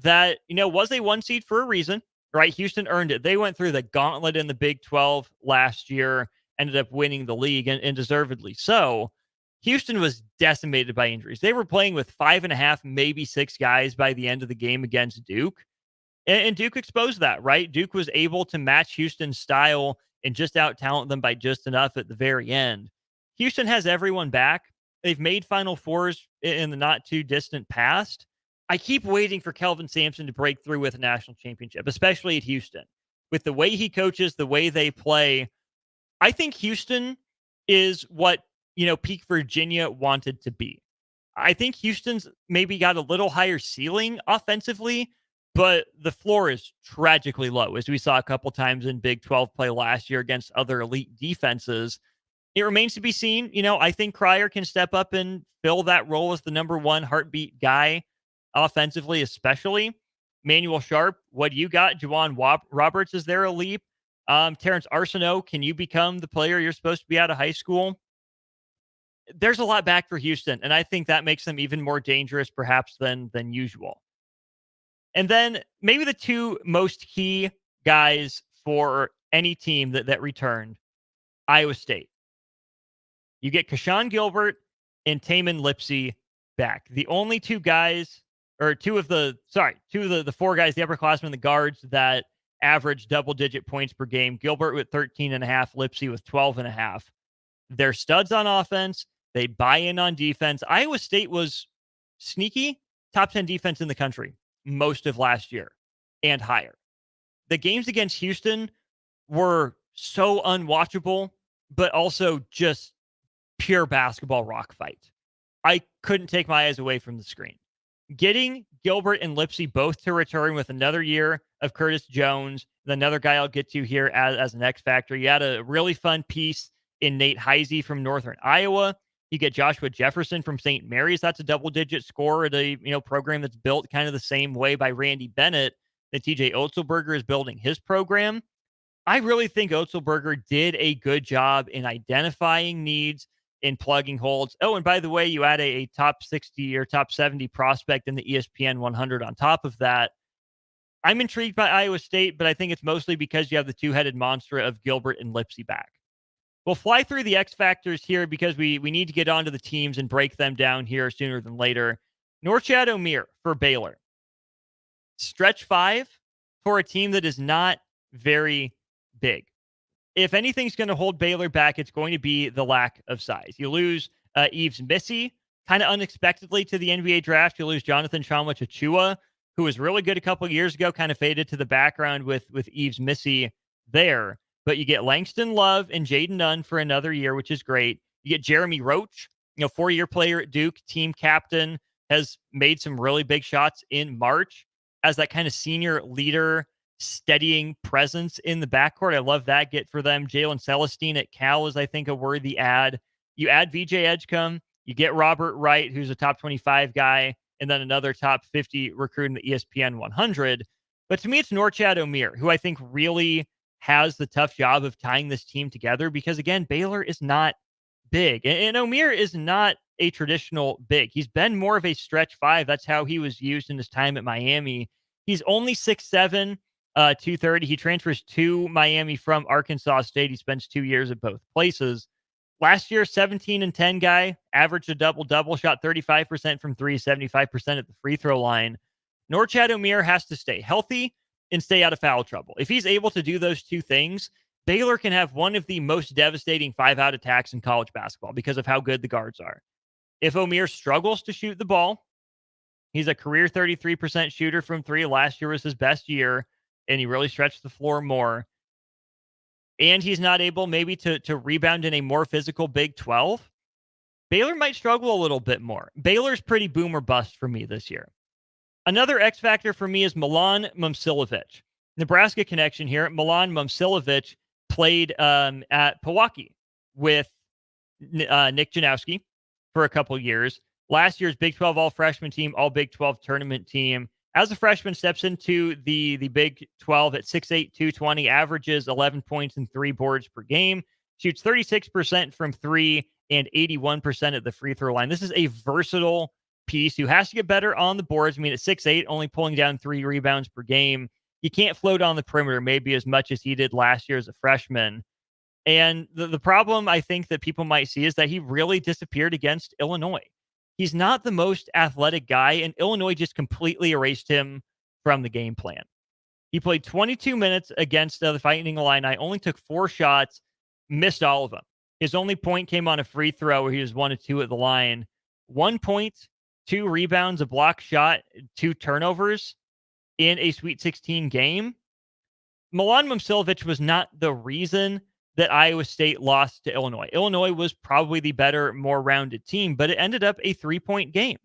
that, was a 1 seed for a reason, right? Houston earned it. They went through the gauntlet in the Big 12 last year, ended up winning the league, and deservedly so. Houston was decimated by injuries. They were playing with 5.5, maybe 6 guys by the end of the game against Duke. And Duke exposed that, right? Duke was able to match Houston's style and just out-talent them by just enough at the very end. Houston has everyone back. They've made Final Fours in the not-too-distant past. I keep waiting for Kelvin Sampson to break through with a national championship, especially at Houston. With the way he coaches, the way they play, I think Houston is what, peak Virginia wanted to be. I think Houston's maybe got a little higher ceiling offensively, but the floor is tragically low, as we saw a couple times in Big 12 play last year against other elite defenses. It remains to be seen. I think Cryer can step up and fill that role as the number one heartbeat guy offensively, especially. Manuel Sharp, what do you got? Jawan Roberts, is there a leap? Terrence Arsenault, can you become the player you're supposed to be out of high school? There's a lot back for Houston, and I think that makes them even more dangerous, perhaps, than usual. And then maybe the two most key guys for any team that returned, Iowa State. You get Keshawn Gilbert and Tamin Lipsey back. The only two guys, or two of the 4 guys, the upperclassmen, the guards that average double-digit points per game. Gilbert with 13.5, Lipsey with 12.5. They're studs on offense. They buy in on defense. Iowa State was sneaky, top 10 defense in the country most of last year and higher. The games against Houston were so unwatchable, but also just pure basketball rock fight. I couldn't take my eyes away from the screen. Getting Gilbert and Lipsey both to return with another year of Curtis Jones, another guy I'll get to here as an X factor. You had a really fun piece in Nate Heisey from Northern Iowa. You get Joshua Jefferson from St. Mary's. That's a double-digit scorer at a program that's built kind of the same way by Randy Bennett that TJ Otzelberger is building his program. I really think Otzelberger did a good job in identifying needs, in plugging holes. Oh, and by the way, you add a top 60 or top 70 prospect in the ESPN 100 on top of that. I'm intrigued by Iowa State, but I think it's mostly because you have the two-headed monster of Gilbert and Lipsey back. We'll fly through the X factors here because we need to get onto the teams and break them down here sooner than later. Norchad Omier for Baylor. Stretch 5 for a team that is not very big. If anything's going to hold Baylor back, it's going to be the lack of size. You lose Yves Missy kind of unexpectedly to the NBA draft. You lose Jonathan Tchamwa-Tchatchoua, who was really good a couple of years ago, kind of faded to the background with Yves Missy there. But you get Langston Love and Jaden Nunn for another year, which is great. You get Jeremy Roach, 4-year player at Duke, team captain, has made some really big shots in March as that kind of senior leader, steadying presence in the backcourt. I love that get for them. Jalen Celestine at Cal is, I think, a worthy add. You add VJ Edgecombe, you get Robert Wright, who's a top 25 guy, and then another top 50 recruit in the ESPN 100. But to me, it's Norchad Omier, who I think really has the tough job of tying this team together because, again, Baylor is not big. And Omier is not a traditional big. He's been more of a stretch 5. That's how he was used in his time at Miami. He's only 6'7", 230. He transfers to Miami from Arkansas State. He spends 2 years at both places. Last year, 17 and 10 guy, averaged a double-double, shot 35% from three, 75% at the free throw line. Norchad Omier has to stay healthy and stay out of foul trouble. If he's able to do those two things, Baylor can have one of the most devastating 5-out attacks in college basketball because of how good the guards are. If Omier struggles to shoot the ball, he's a career 33% shooter from three. Last year was his best year, and he really stretched the floor more. And he's not able maybe to rebound in a more physical Big 12. Baylor might struggle a little bit more. Baylor's pretty boom or bust for me this year. Another X factor for me is Milan Momcilovic. Nebraska connection here. Milan Momcilovic played at Pewaukee with Nick Janowski for a couple years. Last year's Big 12 all-freshman team, all Big 12 tournament team. As a freshman, steps into the Big 12 at 6'8", 220, averages 11 points and 3 boards per game, shoots 36% from three and 81% at the free throw line. This is a versatile piece who has to get better on the boards. I mean, at 6'8", only pulling down 3 rebounds per game. You can't float on the perimeter maybe as much as he did last year as a freshman. And the problem I think that people might see is that he really disappeared against Illinois. He's not the most athletic guy, and Illinois just completely erased him from the game plan. He played 22 minutes against the Fighting Illini, only took 4 shots, missed all of them. His only point came on a free throw where he was 1 of 2 at the line. 1 point, 2 rebounds, a block shot, 2 turnovers in a Sweet 16 game. Milan Momcilovic was not the reason that Iowa State lost to Illinois. Illinois was probably the better, more rounded team, but it ended up a 3-point game.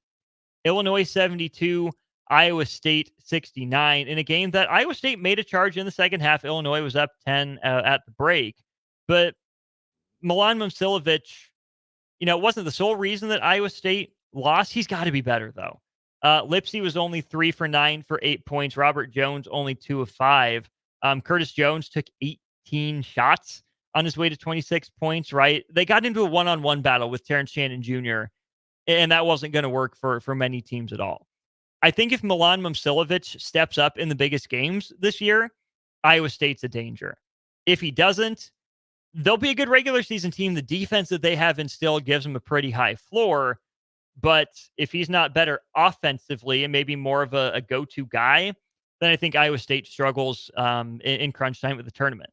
Illinois 72, Iowa State 69 in a game that Iowa State made a charge in the second half. Illinois was up 10 at the break. But Milan Momcilovic, it wasn't the sole reason that Iowa State lost. He's got to be better, though. Lipsy was only 3 for 9 for 8 points. Robert Jones only 2 of 5. Curtis Jones took 18 shots on his way to 26 points, right? They got into a one-on-one battle with Terrence Shannon Jr., and that wasn't going to work for many teams at all. I think if Milan Momcilovic steps up in the biggest games this year, Iowa State's a danger. If he doesn't, they'll be a good regular season team. The defense that they have instilled gives them a pretty high floor, but if he's not better offensively and maybe more of a go-to guy, then I think Iowa State struggles in crunch time with the tournament.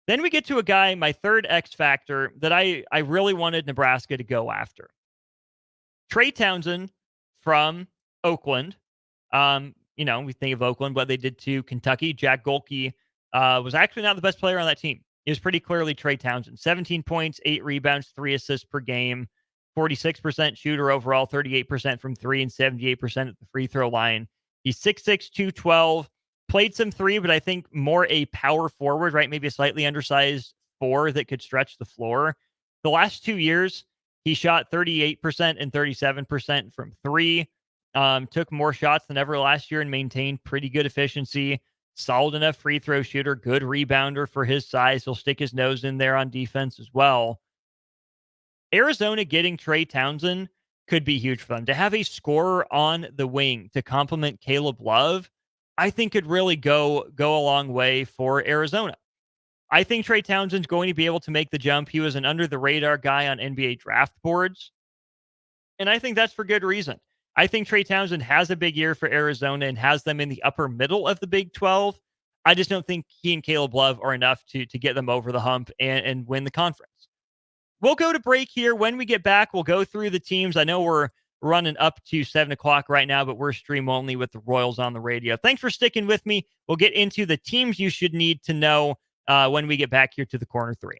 Then we get to a guy, my third X factor, that I really wanted Nebraska to go after. Trey Townsend from Oakland. We think of Oakland, what they did to Kentucky. Jack Golke was actually not the best player on that team. It was pretty clearly Trey Townsend. 17 points, 8 rebounds, 3 assists per game. 46% shooter overall, 38% from 3 and 78% at the free throw line. He's 6'6", 212. Played some 3, but I think more a power forward, right? Maybe a slightly undersized 4 that could stretch the floor. The last 2 years, he shot 38% and 37% from 3. Took more shots than ever last year and maintained pretty good efficiency. Solid enough free throw shooter, good rebounder for his size. He'll stick his nose in there on defense as well. Arizona getting Trey Townsend could be huge for them. To have a scorer on the wing to complement Caleb Love, I think could really go a long way for Arizona. I think Trey Townsend's going to be able to make the jump. He was an under-the-radar guy on NBA draft boards, and I think that's for good reason. I think Trey Townsend has a big year for Arizona and has them in the upper middle of the Big 12. I just don't think he and Caleb Love are enough to get them over the hump and win the conference. We'll go to break here. When we get back, we'll go through the teams. I know we're running up to 7 o'clock right now, but we're stream only with the Royals on the radio. Thanks for sticking with me. We'll get into the teams you should need to know when we get back here to the Corner 3.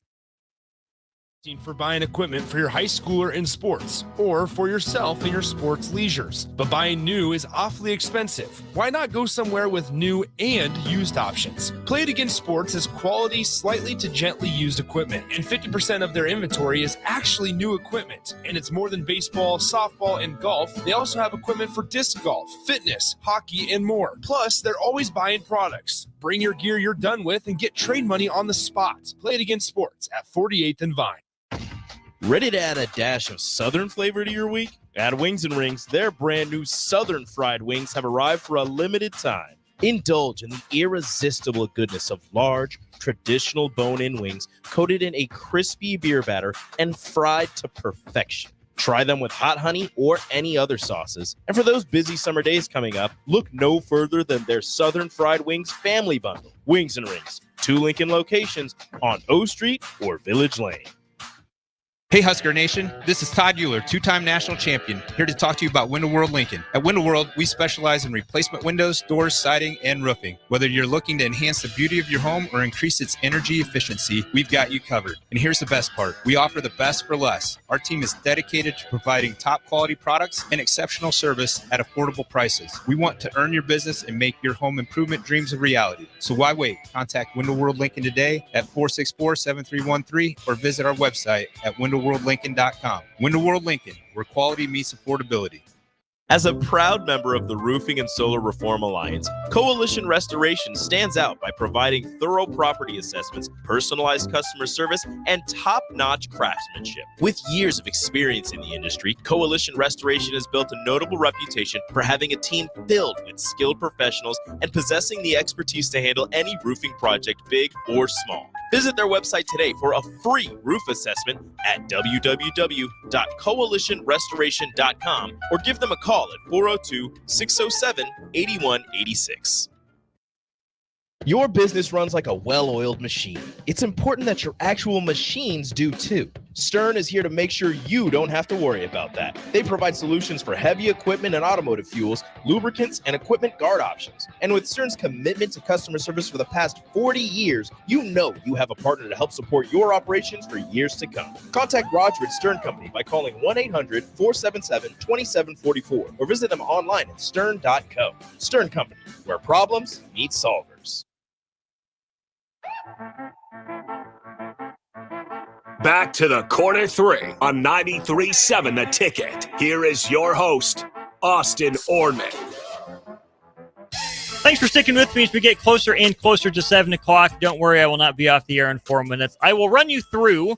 For buying equipment for your high schooler in sports or for yourself in your sports leisures. But buying new is awfully expensive. Why not go somewhere with new and used options? Play It Again Sports has quality, slightly to gently used equipment, and 50% of their inventory is actually new equipment. And it's more than baseball, softball, and golf. They also have equipment for disc golf, fitness, hockey, and more. Plus, they're always buying products. Bring your gear you're done with and get trade money on the spot. Play It Again Sports at 48th and Vine. Ready to add a dash of Southern flavor to your week? At Wings and Rings, their brand new Southern fried wings have arrived for a limited time. Indulge in the irresistible goodness of large, traditional bone-in wings coated in a crispy beer batter and fried to perfection. Try them with hot honey or any other sauces. And for those busy summer days coming up, look no further than their Southern Fried Wings Family Bundle. Wings and Rings, 2 Lincoln locations on O Street or Village Lane. Hey Husker Nation, this is Todd Euler, 2-time national champion, here to talk to you about Window World Lincoln. At Window World, we specialize in replacement windows, doors, siding, and roofing. Whether you're looking to enhance the beauty of your home or increase its energy efficiency, we've got you covered. And here's the best part. We offer the best for less. Our team is dedicated to providing top quality products and exceptional service at affordable prices. We want to earn your business and make your home improvement dreams a reality. So why wait? Contact Window World Lincoln today at 464-7313 or visit our website at windowworldlincoln.com. Window World Lincoln, where quality meets affordability. As a proud member of the Roofing and Solar Reform Alliance, Coalition Restoration stands out by providing thorough property assessments, personalized customer service, and top-notch craftsmanship. With years of experience in the industry, Coalition Restoration has built a notable reputation for having a team filled with skilled professionals and possessing the expertise to handle any roofing project, big or small. Visit their website today for a free roof assessment at www.coalitionrestoration.com or give them a call at 402-607-8186. Your business runs like a well-oiled machine. It's important that your actual machines do too. Stern is here to make sure you don't have to worry about that. They provide solutions for heavy equipment and automotive fuels, lubricants, and equipment guard options. And with Stern's commitment to customer service for the past 40 years, you know you have a partner to help support your operations for years to come. Contact Roger at Stern Company by calling 1-800-477-2744 or visit them online at stern.co. Stern Company, where problems meet solvers. Back to the Corner 3 on 93.7 The Ticket. Here is your host, Austin Oerman. Thanks for sticking with me as we get closer and closer to 7 o'clock. Don't worry, I will not be off the air in 4 minutes. I will run you through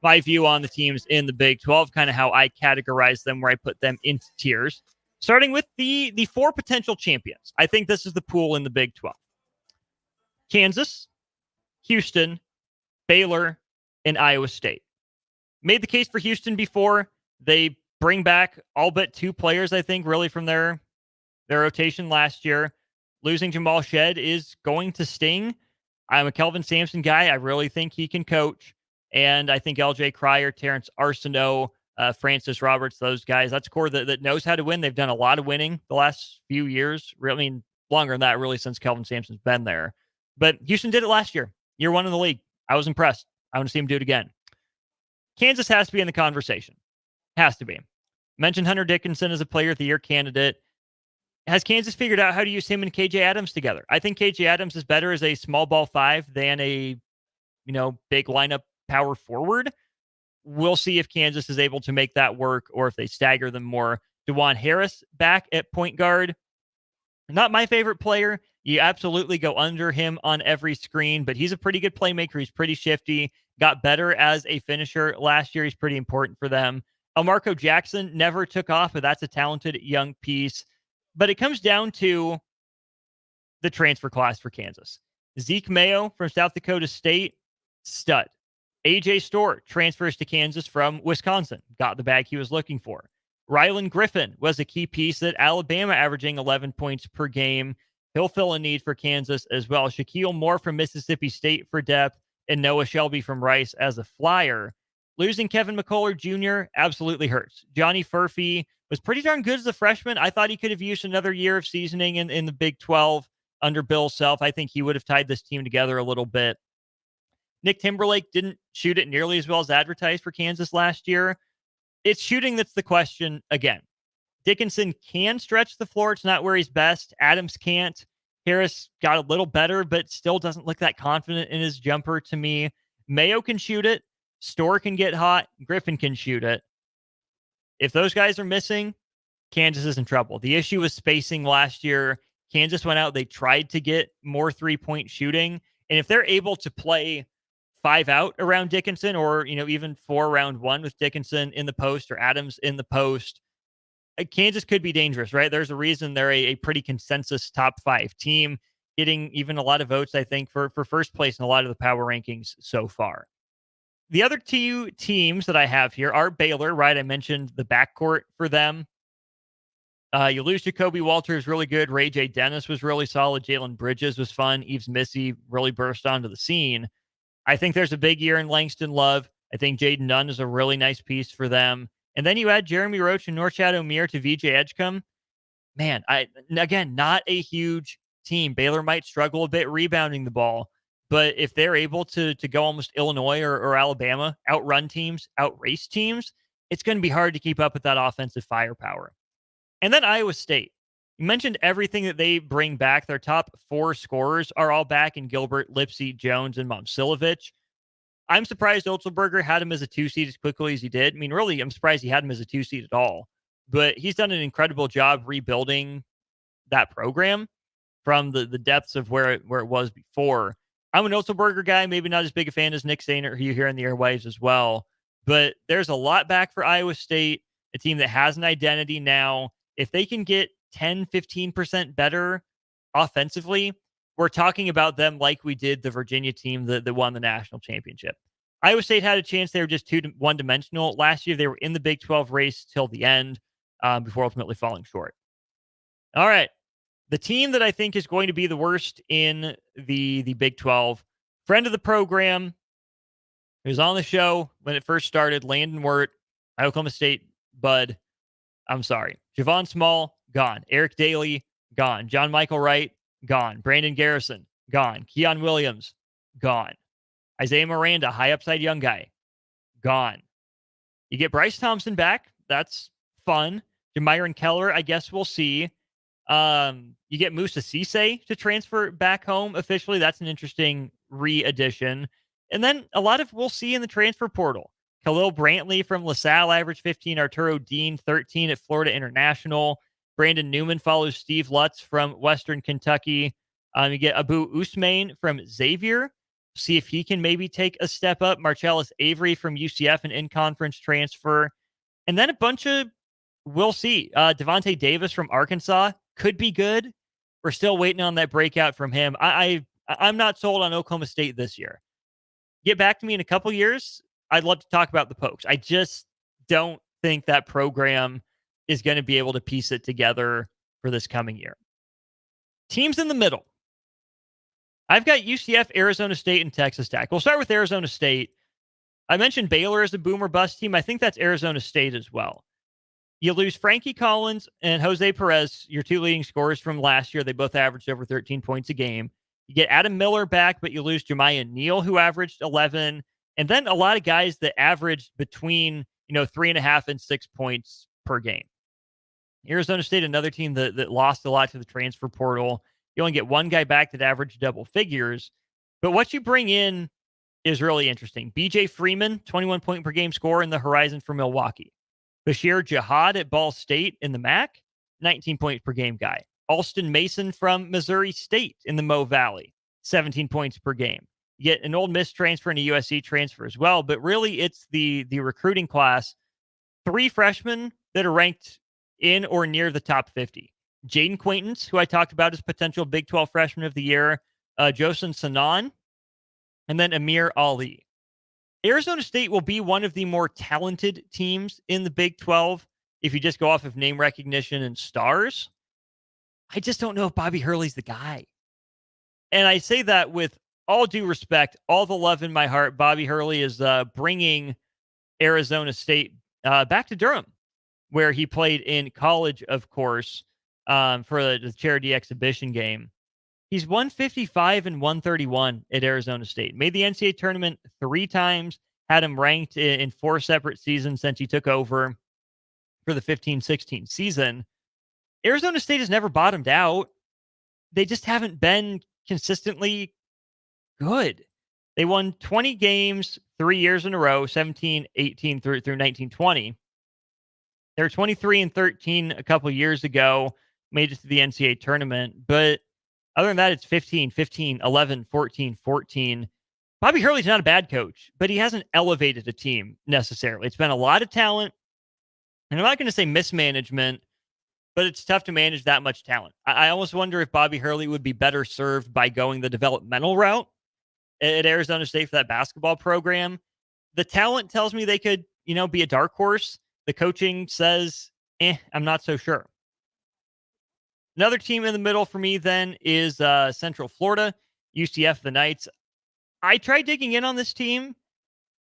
my view on the teams in the Big 12, kind of how I categorize them, where I put them into tiers. Starting with the 4 potential champions. I think this is the pool in the Big 12. Kansas, Houston, Baylor, and Iowa State. Made the case for Houston before. They bring back all but 2 players, I think, really from their rotation last year. Losing Jamal Shed is going to sting. I'm a Kelvin Sampson guy. I really think he can coach. And I think LJ Cryer, Terrence Arsenault, Francis Roberts, those guys, that's a core that knows how to win. They've done a lot of winning the last few years. I mean, longer than that, really, since Kelvin Sampson's been there. But Houston did it last year. Year 1 in the league. I was impressed. I want to see him do it again. Kansas has to be in the conversation. Has to be. Mentioned Hunter Dickinson as a Player of the Year candidate. Has Kansas figured out how to use him and KJ Adams together? I think KJ Adams is better as a small ball 5 than a, big lineup power forward. We'll see if Kansas is able to make that work or if they stagger them more. DeJuan Harris back at point guard. Not my favorite player. You absolutely go under him on every screen, but he's a pretty good playmaker. He's pretty shifty. Got better as a finisher last year. He's pretty important for them. Elmarco Jackson never took off, but that's a talented young piece. But it comes down to the transfer class for Kansas. Zeke Mayo from South Dakota State, stud. AJ Storr transfers to Kansas from Wisconsin. Got the bag he was looking for. Rylan Griffin was a key piece at Alabama, averaging 11 points per game. He'll fill a need for Kansas as well. Shaquille Moore from Mississippi State for depth, and Noah Shelby from Rice as a flyer. Losing Kevin McCullough Jr. absolutely hurts. Johnny Furphy was pretty darn good as a freshman. I thought he could have used another year of seasoning in the Big 12 under Bill Self. I think he would have tied this team together a little bit. Nick Timberlake didn't shoot it nearly as well as advertised for Kansas last year. It's shooting that's the question again. Dickinson can stretch the floor. It's not where he's best. Adams can't. Harris got a little better, but still doesn't look that confident in his jumper to me. Mayo can shoot it. Storr can get hot. Griffin can shoot it. If those guys are missing, Kansas is in trouble. The issue was spacing last year. Kansas went out. They tried to get more 3-point shooting. And if they're able to play 5 out around Dickinson or, even 4 around 1 with Dickinson in the post or Adams in the post, Kansas could be dangerous, right? There's a reason they're a pretty consensus top 5 team. getting even a lot of votes, I think, for first place in a lot of the power rankings so far. The other two teams that I have here are Baylor, right? I mentioned the backcourt for them. You lose Jacoby Walters, really good. Ray J. Dennis was really solid. Jalen Bridges was fun. Eves Missy really burst onto the scene. I think there's a big year in Langston Love. I think Jaden Nunn is a really nice piece for them. And then you add Jeremy Roach and Norchad O'Meara to VJ Edgecombe. Man, again, not a huge team. Baylor might struggle a bit rebounding the ball, but if they're able to go almost Illinois or Alabama, outrun teams, outrace teams, it's going to be hard to keep up with that offensive firepower. And then Iowa State. You mentioned everything that they bring back. Their top 4 scorers are all back in Gilbert, Lipsy, Jones, and Momcilovic. I'm surprised Otzelberger had him as a 2 seed as quickly as he did. I mean, really, I'm surprised he had him as a 2 seed at all. But he's done an incredible job rebuilding that program from the depths of where it was before. I'm an Otzelberger guy, maybe not as big a fan as Nick Sainer, who you hear in the airwaves as well. But there's a lot back for Iowa State, a team that has an identity now. If they can get 10, 15% better offensively, we're talking about them like we did the Virginia team that won the national championship. Iowa State had a chance. They were just one-dimensional. Last year, they were in the Big 12 race till the end before ultimately falling short. All right. The team that I think is going to be the worst in the Big 12, friend of the program, who was on the show when it first started, Landon Wirt, Oklahoma State Bud. I'm sorry. Javon Small, gone. Eric Daly, gone. John Michael Wright, gone. Brandon Garrison, gone. Keon Williams, gone. Isaiah Miranda, high upside young guy, gone. You get Bryce Thompson back. That's fun. Jamyron Keller, I guess we'll see. You get Musa Cisse to transfer back home officially. That's an interesting re-addition. And then a lot of we'll see in the transfer portal. Khalil Brantley from LaSalle, average 15. Arturo Dean, 13 at Florida International. Brandon Newman follows Steve Lutz from Western Kentucky. You get Abu Usmain from Xavier. See if he can maybe take a step up. Marcellus Avery from UCF, an in-conference transfer. And then a bunch of, we'll see. Devontae Davis from Arkansas could be good. We're still waiting on that breakout from him. I'm not sold on Oklahoma State this year. Get back to me in a couple years. I'd love to talk about the Pokes. I just don't think that program is going to be able to piece it together for this coming year. Teams in the middle. I've got UCF, Arizona State, and Texas Tech. We'll start with Arizona State. I mentioned Baylor as a boom or bust team. I think that's Arizona State as well. You lose Frankie Collins and Jose Perez, your 2 leading scorers from last year. They both averaged over 13 points a game. You get Adam Miller back, but you lose Jemiah Neal, who averaged 11. And then a lot of guys that averaged between 3.5 and 6 points per game. Arizona State, another team that lost a lot to the transfer portal. You only get one guy back that averaged double figures. But what you bring in is really interesting. BJ Freeman, 21 point per game scorer in the horizon for Milwaukee. Bashir Jihad at Ball State in the MAC, 19 points per game guy. Alston Mason from Missouri State in the Mo Valley, 17 points per game. You get an Ole Miss transfer and a USC transfer as well, but really it's the recruiting class. 3 freshmen that are ranked in or near the top 50. Jaden Quaintance, who I talked about as potential Big 12 freshman of the year, Josen Sanan, and then Amir Ali. Arizona State will be one of the more talented teams in the Big 12 if you just go off of name recognition and stars. I just don't know if Bobby Hurley's the guy. And I say that with all due respect, all the love in my heart. Bobby Hurley is bringing Arizona State back to Durham, where he played in college, of course, for the charity exhibition game. He's 155 and 131 at Arizona State. Made the NCAA tournament 3 times, had him ranked in 4 separate seasons since he took over for the 15-16 season. Arizona State has never bottomed out. They just haven't been consistently good. They won 20 games 3 years in a row, 17, 18 through 19, 20. They were 23 and 13 a couple years ago, made it to the NCAA tournament. But other than that, it's 15, 15, 11, 14, 14. Bobby Hurley's not a bad coach, but he hasn't elevated a team necessarily. It's been a lot of talent. And I'm not going to say mismanagement, but it's tough to manage that much talent. I almost wonder if Bobby Hurley would be better served by going the developmental route at Arizona State for that basketball program. The talent tells me they could, be a dark horse. The coaching says, I'm not so sure. Another team in the middle for me then is Central Florida, UCF, the Knights. I tried digging in on this team,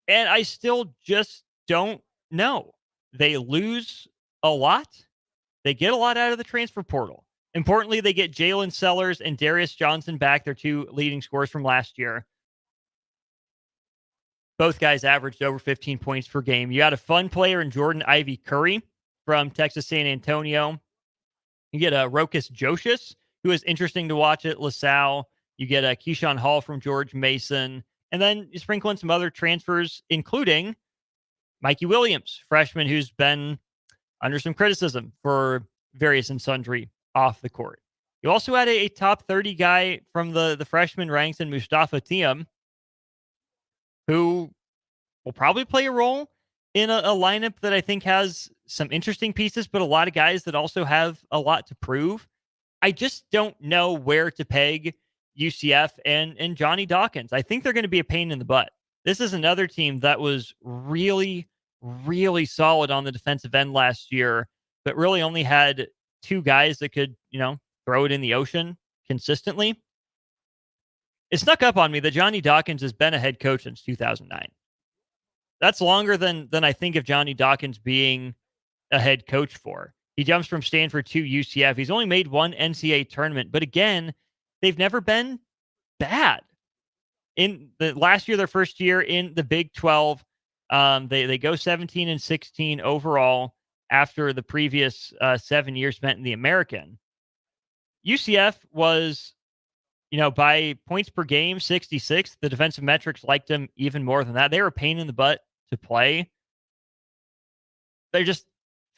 and I still just don't know. They lose a lot. They get a lot out of the transfer portal. Importantly, they get Jalen Sellers and Darius Johnson back, their two leading scorers from last year. Both guys averaged over 15 points per game. You got a fun player in Jordan Ivy Curry from Texas San Antonio. You get a Rokas Josias, who is interesting to watch at LaSalle. You get a Keyshawn Hall from George Mason. And then you sprinkle in some other transfers, including Mikey Williams, freshman who's been under some criticism for various and sundry off the court. You also had a top 30 guy from the freshman ranks in Mustafa Tiem, who will probably play a role in a lineup that I think has some interesting pieces, but a lot of guys that also have a lot to prove. I just don't know where to peg UCF and Johnny Dawkins. I think they're going to be a pain in the butt. This is another team that was really, really solid on the defensive end last year, but really only had two guys that could, throw it in the ocean consistently. It snuck up on me that Johnny Dawkins has been a head coach since 2009. That's longer than I think of Johnny Dawkins being a head coach for. He jumps from Stanford to UCF. He's only made one NCAA tournament, but again, they've never been bad. In the last year, their first year in the Big 12, they go 17-16 overall after the previous 7 years spent in the American. UCF was, by points per game, 66. The defensive metrics liked them even more than that. They were a pain in the butt to play. They're just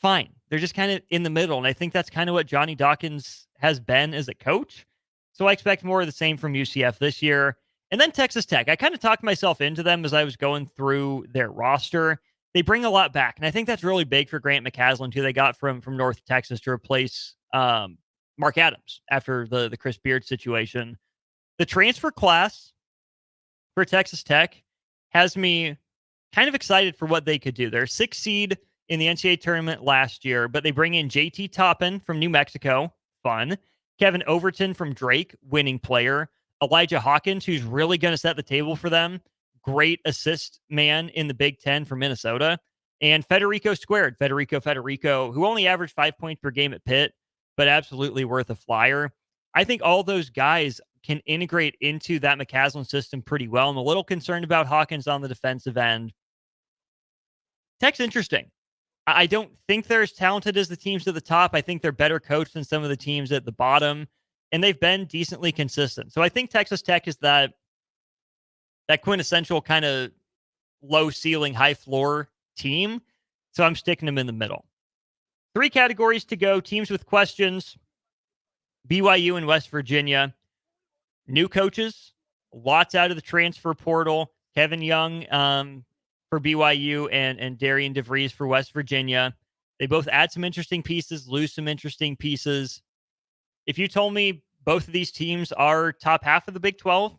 fine. They're just kind of in the middle. And I think that's kind of what Johnny Dawkins has been as a coach. So I expect more of the same from UCF this year. And then Texas Tech. I kind of talked myself into them as I was going through their roster. They bring a lot back. And I think that's really big for Grant McCasland, who they got from North Texas to replace Mark Adams after the Chris Beard situation. The transfer class for Texas Tech has me kind of excited for what they could do. They're a 6th seed in the NCAA tournament last year, but they bring in JT Toppin from New Mexico. Fun. Kevin Overton from Drake, winning player. Elijah Hawkins, who's really going to set the table for them. Great assist man in the Big Ten for Minnesota. And Federico, who only averaged 5 points per game at Pitt, but absolutely worth a flyer. I think all those guys can integrate into that McCasland system pretty well. I'm a little concerned about Hawkins on the defensive end. Tech's interesting. I don't think they're as talented as the teams at the top. I think they're better coached than some of the teams at the bottom, and they've been decently consistent. So I think Texas Tech is that quintessential kind of low ceiling, high floor team. So I'm sticking them in the middle. 3 categories to go. Teams with questions. BYU and West Virginia. New coaches. Lots out of the transfer portal. Kevin Young for BYU and Darian DeVries for West Virginia. They both add some interesting pieces, lose some interesting pieces. If you told me both of these teams are top half of the Big 12,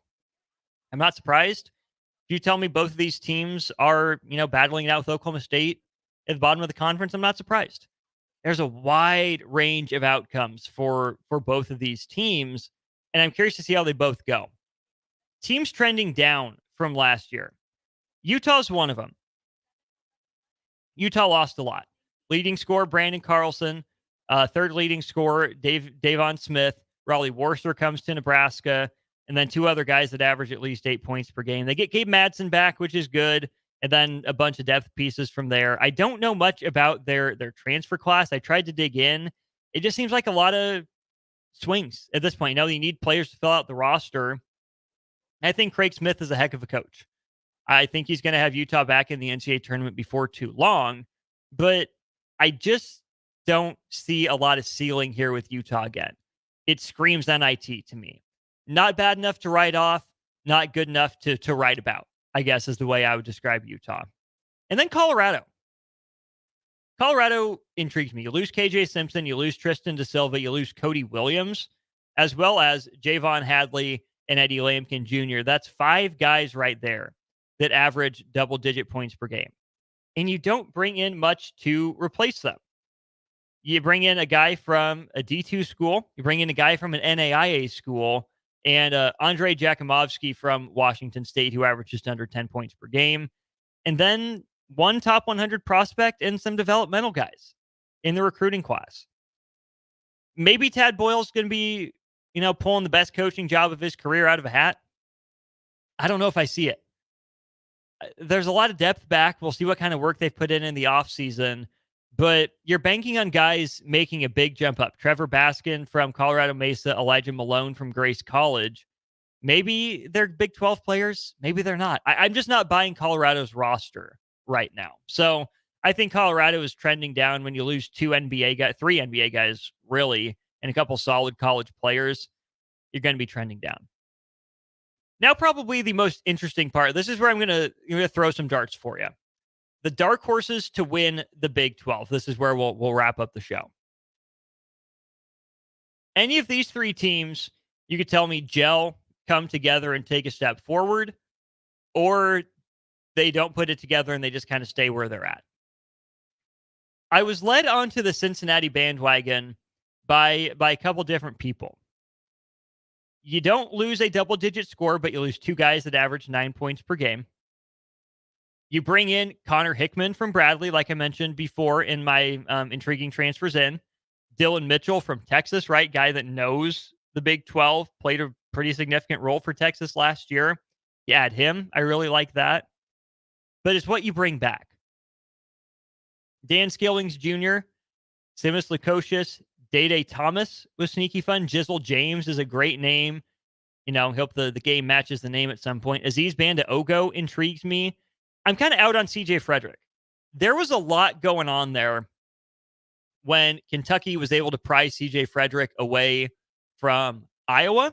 I'm not surprised. If you tell me both of these teams are, battling it out with Oklahoma State at the bottom of the conference, I'm not surprised. There's a wide range of outcomes for both of these teams, and I'm curious to see how they both go. Teams trending down from last year. Utah's one of them. Utah lost a lot. Leading scorer, Brandon Carlson. Third leading scorer, Davon Smith. Raleigh Worcester comes to Nebraska. And then 2 other guys that average at least 8 points per game. They get Gabe Madsen back, which is good. And then a bunch of depth pieces from there. I don't know much about their transfer class. I tried to dig in. It just seems like a lot of swings at this point. You need players to fill out the roster. I think Craig Smith is a heck of a coach. I think he's going to have Utah back in the NCAA tournament before too long. But I just don't see a lot of ceiling here with Utah again. It screams NIT to me. Not bad enough to write off, not good enough to write about, I guess is the way I would describe Utah. And then Colorado. Colorado intrigues me. You lose KJ Simpson, you lose Tristan Da Silva, you lose Cody Williams, as well as Javon Hadley and Eddie Lampkin Jr. That's 5 guys right there that average double-digit points per game. And you don't bring in much to replace them. You bring in a guy from a D2 school, you bring in a guy from an NAIA school, and Andre Jakimovsky from Washington State, who averaged just under 10 points per game. And then one top 100 prospect and some developmental guys in the recruiting class. Maybe Tad Boyle's going to be, pulling the best coaching job of his career out of a hat. I don't know if I see it. There's a lot of depth back. We'll see what kind of work they've put in the offseason. But you're banking on guys making a big jump up. Trevor Baskin from Colorado Mesa, Elijah Malone from Grace College. Maybe they're Big 12 players. Maybe they're not. I'm just not buying Colorado's roster right now. So I think Colorado is trending down when you lose 3 NBA guys, really, and a couple solid college players. You're going to be trending down. Now, probably the most interesting part. This is where I'm going to throw some darts for you. The dark horses to win the Big 12. This is where we'll wrap up the show. Any of these 3 teams, you could tell me gel, come together, and take a step forward, or they don't put it together and they just kind of stay where they're at. I was led onto the Cincinnati bandwagon by a couple different people. You don't lose a double-digit score, but you lose 2 guys that average 9 points per game. You bring in Connor Hickman from Bradley, like I mentioned before in my intriguing transfers in. Dylan Mitchell from Texas, right? Guy that knows the Big 12, played a pretty significant role for Texas last year. You add him. I really like that. But it's what you bring back. Dan Skillings Jr., Simus Lukosius, Day Thomas was sneaky fun. Jizzle James is a great name. Hope the game matches the name at some point. Aziz Banda-Ogo intrigues me. I'm kind of out on CJ Frederick. There was a lot going on there when Kentucky was able to pry CJ Frederick away from Iowa,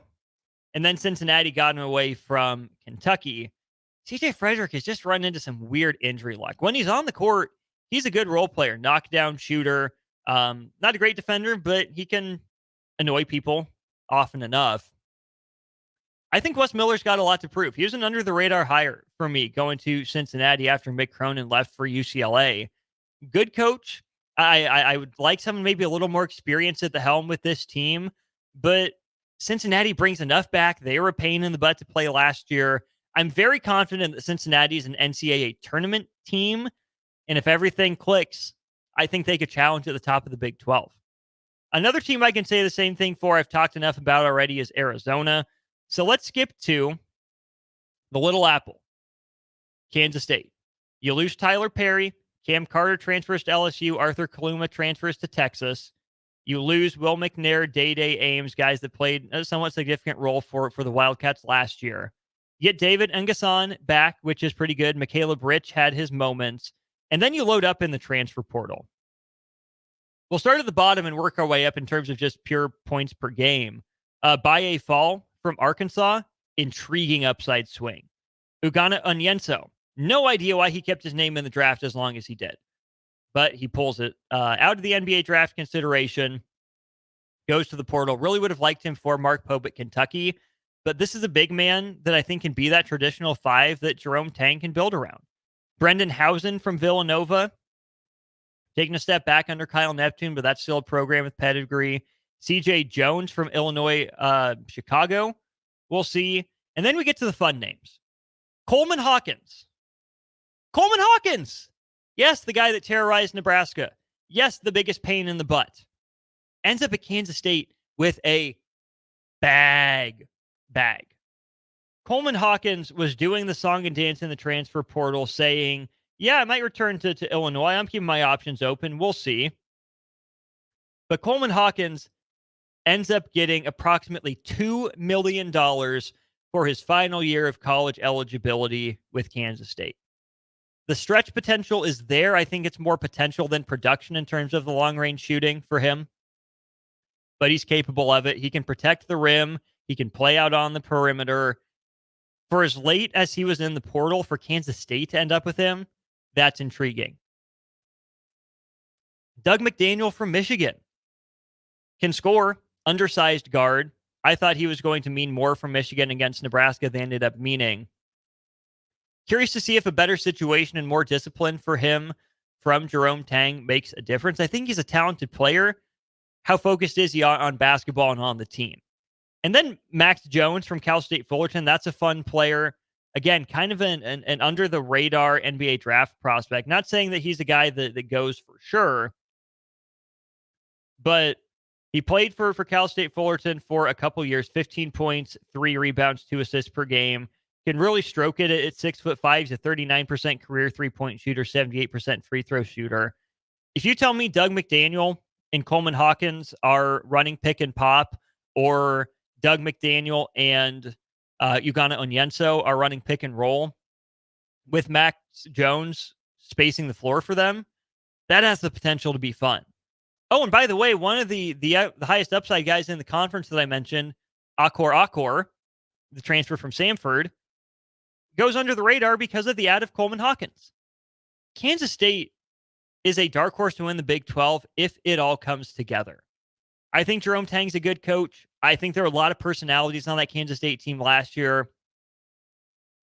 and then Cincinnati got him away from Kentucky. CJ Frederick has just run into some weird injury luck. When he's on the court, he's a good role player, knockdown shooter. Not a great defender, but he can annoy people often enough. I think Wes Miller's got a lot to prove. He was an under-the-radar hire for me going to Cincinnati after Mick Cronin left for UCLA. Good coach. I would like someone maybe a little more experience at the helm with this team, but Cincinnati brings enough back. They were a pain in the butt to play last year. I'm very confident that Cincinnati is an NCAA tournament team, and if everything clicks, I think they could challenge at the top of the Big 12. Another team I can say the same thing for, I've talked enough about already, is Arizona. So let's skip to the Little Apple, Kansas State. You lose Tyler Perry. Cam Carter transfers to LSU. Arthur Kaluma transfers to Texas. You lose Will McNair, Day Ames, guys that played a somewhat significant role for the Wildcats last year. You get David Ngason back, which is pretty good. Caleb Rich had his moments. And then you load up in the transfer portal. We'll start at the bottom and work our way up in terms of just pure points per game. Baye Fall from Arkansas, intriguing upside swing. Ugana Onyenso, no idea why he kept his name in the draft as long as he did. But he pulls it out of the NBA draft consideration, goes to the portal. Really would have liked him for Mark Pope at Kentucky. But this is a big man that I think can be that traditional 5 that Jerome Tang can build around. Brendan Housen from Villanova, taking a step back under Kyle Neptune, but that's still a program with pedigree. CJ Jones from Illinois, Chicago. We'll see. And then we get to the fun names. Coleman Hawkins. Coleman Hawkins. Yes, the guy that terrorized Nebraska. Yes, the biggest pain in the butt. Ends up at Kansas State with a bag. Coleman Hawkins was doing the song and dance in the transfer portal saying, yeah, I might return to Illinois. I'm keeping my options open. We'll see. But Coleman Hawkins ends up getting approximately $2 million for his final year of college eligibility with Kansas State. The stretch potential is there. I think it's more potential than production in terms of the long-range shooting for him. But he's capable of it. He can protect the rim. He can play out on the perimeter. For as late as he was in the portal for Kansas State to end up with him, that's intriguing. Doug McDaniel from Michigan can score, undersized guard. I thought he was going to mean more from Michigan against Nebraska than ended up meaning. Curious to see if a better situation and more discipline for him from Jerome Tang makes a difference. I think he's a talented player. How focused is he on basketball and on the team? And then Max Jones from Cal State Fullerton. That's a fun player. Again, kind of an under-the-radar NBA draft prospect. Not saying that he's a guy that goes for sure, but he played for Cal State Fullerton for a couple years, 15 points, 3 rebounds, 2 assists per game. Can really stroke it at 6'5". He's a 39% career three-point shooter, 78% free throw shooter. If you tell me Doug McDaniel and Coleman Hawkins are running pick and pop, or Doug McDaniel and Ugonna Onyenso are running pick and roll with Max Jones spacing the floor for them, that has the potential to be fun. Oh, and by the way, one of the highest upside guys in the conference that I mentioned, Akor, the transfer from Samford, goes under the radar because of the ad of Coleman Hawkins. Kansas State is a dark horse to win the Big 12 if it all comes together. I think Jerome Tang's a good coach. I think there are a lot of personalities on that Kansas State team last year.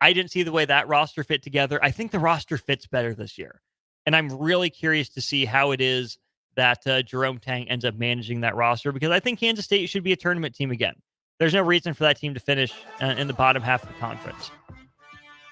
I didn't see the way that roster fit together. I think the roster fits better this year. And I'm really curious to see how it is that Jerome Tang ends up managing that roster, because I think Kansas State should be a tournament team again. There's no reason for that team to finish in the bottom half of the conference.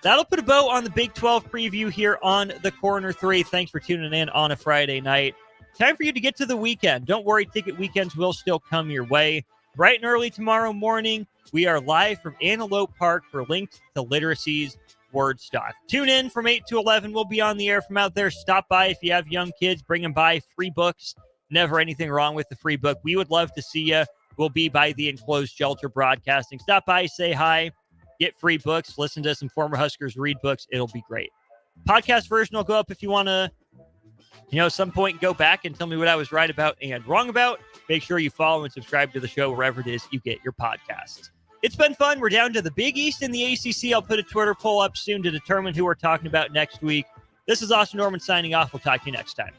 That'll put a bow on the Big 12 preview here on the Corner 3. Thanks for tuning in on a Friday night. Time for you to get to the weekend. Don't worry, ticket weekends will still come your way. Bright and early tomorrow morning, we are live from Antelope Park for Linked to Literacy's Word Stock. Tune in from 8 to 11. We'll be on the air from out there. Stop by if you have young kids. Bring them by. Free books. Never anything wrong with the free book. We would love to see you. We'll be by the enclosed shelter broadcasting. Stop by, say hi, get free books, listen to some former Huskers read books. It'll be great. Podcast version will go up if you want to, at some point go back and tell me what I was right about and wrong about. Make sure you follow and subscribe to the show wherever it is you get your podcasts. It's been fun. We're down to the Big East and the ACC. I'll put a Twitter poll up soon to determine who we're talking about next week. This is Austin Oerman signing off. We'll talk to you next time.